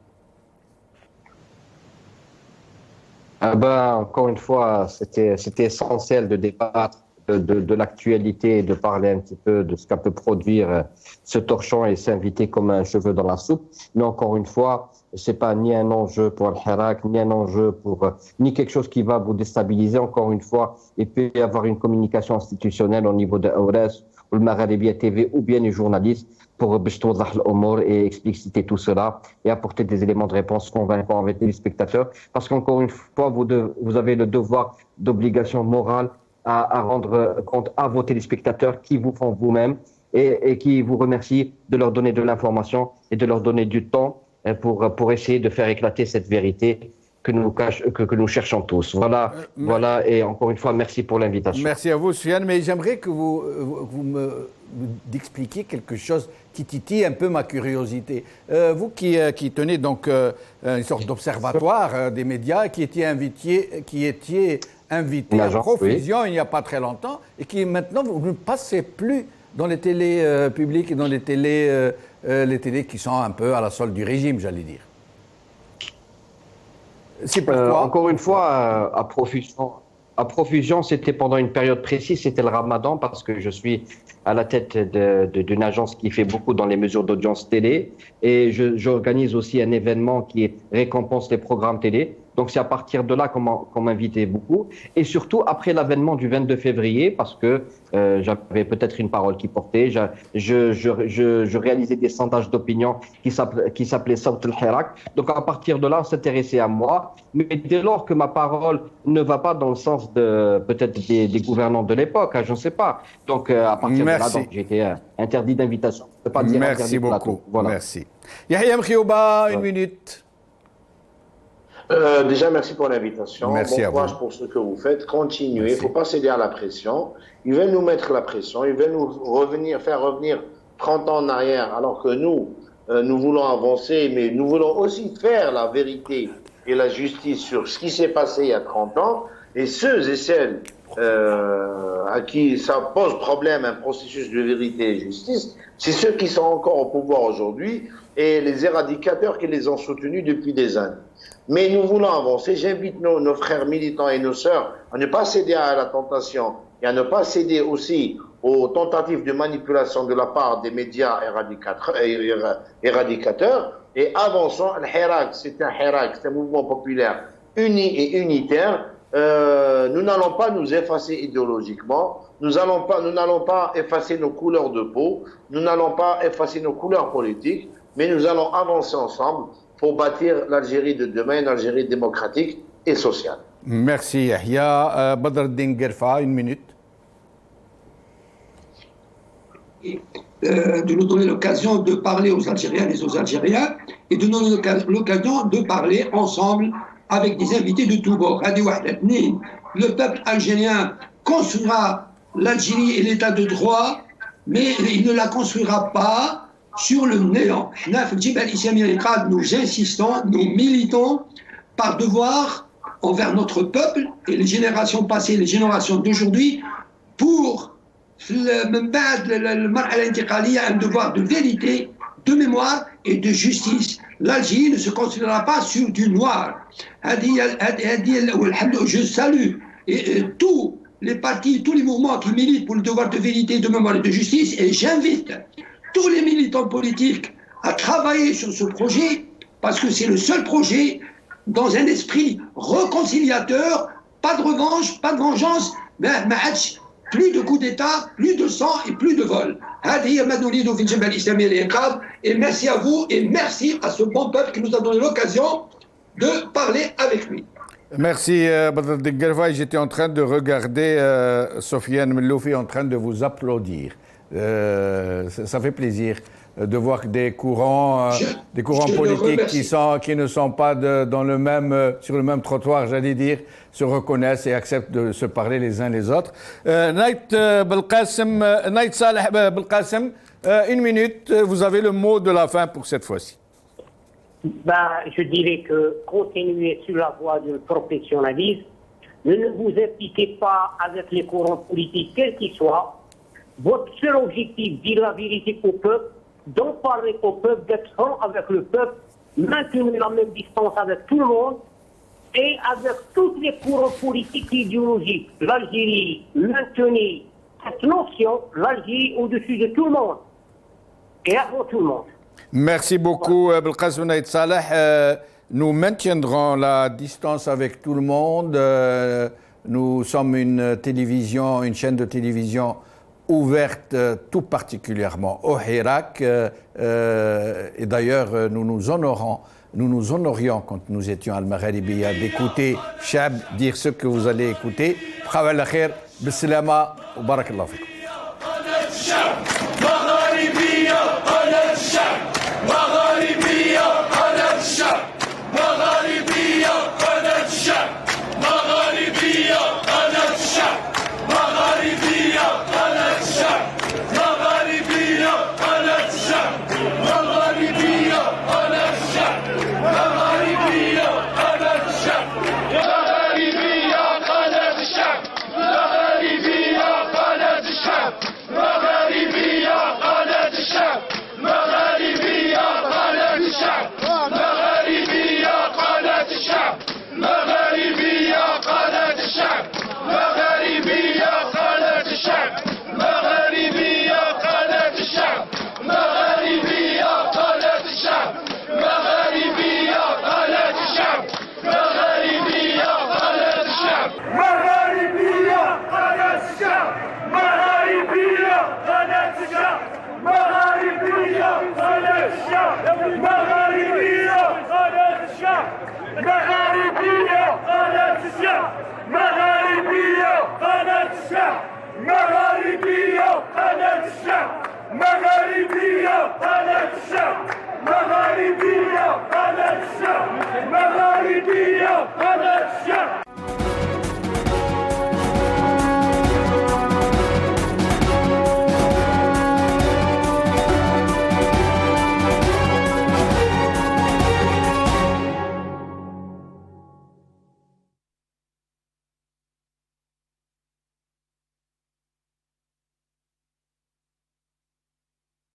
Encore une fois, c'était essentiel de débattre de l'actualité et de parler un petit peu de ce qu'a peut produire ce torchon et s'inviter comme un cheveu dans la soupe. Mais encore une fois, c'est pas ni un enjeu pour Al-Hirak, ni un enjeu ni quelque chose qui va vous déstabiliser. Encore une fois, il peut y avoir une communication institutionnelle au niveau de Aures ou le Maghrébia TV ou bien les journalistes pour et expliciter tout cela et apporter des éléments de réponse convaincants avec les spectateurs. Parce qu'encore une fois, vous avez le devoir d'obligation morale à rendre compte à vos téléspectateurs qui vous font vous-même et qui vous remercient de leur donner de l'information et de leur donner du temps pour essayer de faire éclater cette vérité que nous cherchons tous. Voilà, et encore une fois, merci pour l'invitation. Merci à vous, Soufiane, mais j'aimerais que vous expliquiez quelque chose qui titille un peu ma curiosité. Vous qui tenez donc une sorte d'observatoire des médias, qui étiez invité à profusion il n'y a pas très longtemps, et qui maintenant, vous ne passez plus dans les télés publiques et dans les télés qui sont un peu à la solde du régime, j'allais dire. C'est pourquoi encore une fois, à profusion, c'était pendant une période précise, c'était le Ramadan, parce que je suis à la tête d'une agence qui fait beaucoup dans les mesures d'audience télé, et j'organise aussi un événement qui récompense les programmes télé. Donc c'est à partir de là qu'on m'invitait beaucoup, et surtout après l'avènement du 22 février, parce que j'avais peut-être une parole qui portait, je réalisais des sondages d'opinion qui s'appelaient Sawt al-Hirak. Donc à partir de là, on s'intéressait à moi, mais dès lors que ma parole ne va pas dans le sens de peut-être des gouvernants de l'époque, je ne sais pas. Donc à partir de là, j'ai été interdit d'invitation. Je peux pas dire merci beaucoup. Voilà. Merci. Yahya Mkhioba, une minute. Déjà, merci pour l'invitation. Merci bon courage pour ce que vous faites. Continuez. Il ne faut pas céder à la pression. Ils veulent nous mettre la pression. Ils veulent nous faire revenir 30 ans en arrière, alors que nous voulons avancer, mais nous voulons aussi faire la vérité et la justice sur ce qui s'est passé il y a 30 ans. Et ceux et celles à qui ça pose problème, un processus de vérité et de justice, c'est ceux qui sont encore au pouvoir aujourd'hui et les éradicateurs qui les ont soutenus depuis des années. Mais nous voulons avancer. J'invite nos frères militants et nos sœurs à ne pas céder à la tentation et à ne pas céder aussi aux tentatives de manipulation de la part des médias éradicateurs. Et avançons. Le Hirak, c'est un mouvement populaire uni et unitaire. Nous n'allons pas nous effacer idéologiquement. Nous n'allons pas effacer nos couleurs de peau. Nous n'allons pas effacer nos couleurs politiques. Mais nous allons avancer ensemble pour bâtir l'Algérie de demain, une Algérie démocratique et sociale. Merci Yahya. Badreddine Guerfa, une minute. De nous donner l'occasion de parler aux Algériennes et aux Algériens et de nous donner l'occasion de parler ensemble avec des invités de tous bords. Le peuple algérien construira l'Algérie et l'état de droit, mais il ne la construira pas sur le néant. Nous insistons, nous militons par devoir envers notre peuple et les générations passées, les générations d'aujourd'hui, pour un devoir de vérité, de mémoire et de justice. L'Algérie ne se construira pas sur du noir. Je salue tous les partis, tous les mouvements qui militent pour le devoir de vérité, de mémoire et de justice, et j'invite tous les militants politiques à travailler sur ce projet, parce que c'est le seul projet dans un esprit réconciliateur, pas de revanche, pas de vengeance, mais plus de coups d'État, plus de sang et plus de vol. Et merci à vous et merci à ce bon peuple qui nous a donné l'occasion de parler avec lui. Merci Badreddine Guerfa. J'étais en train de regarder Sofiane Melloufi en train de vous applaudir. Ça fait plaisir de voir que des courants politiques qui ne sont pas sur le même trottoir, j'allais dire, se reconnaissent et acceptent de se parler les uns les autres. Naït Saleh Belkacem, une minute, vous avez le mot de la fin pour cette fois-ci. Je dirais que continuez sur la voie du professionnalisme. Ne vous impliquez pas avec les courants politiques, quels qu'ils soient. Votre seul objectif, dire la vérité au peuple, d'en parler au peuple, d'être franc avec le peuple, maintenir la même distance avec tout le monde, et avec tous les courants politiques et idéologiques, l'Algérie maintenait cette notion, l'Algérie au-dessus de tout le monde et avant tout le monde. Merci beaucoup, Belkacem Naïd Saleh. Nous maintiendrons la distance avec tout le monde. Nous sommes une chaîne de télévision ouverte tout particulièrement au Hirak. Et d'ailleurs, nous nous honorions quand nous étions à Al-Magharibiya d'écouter Chab dire ce que vous allez écouter. Khawal khair, bislama, wa barakallahu fikum.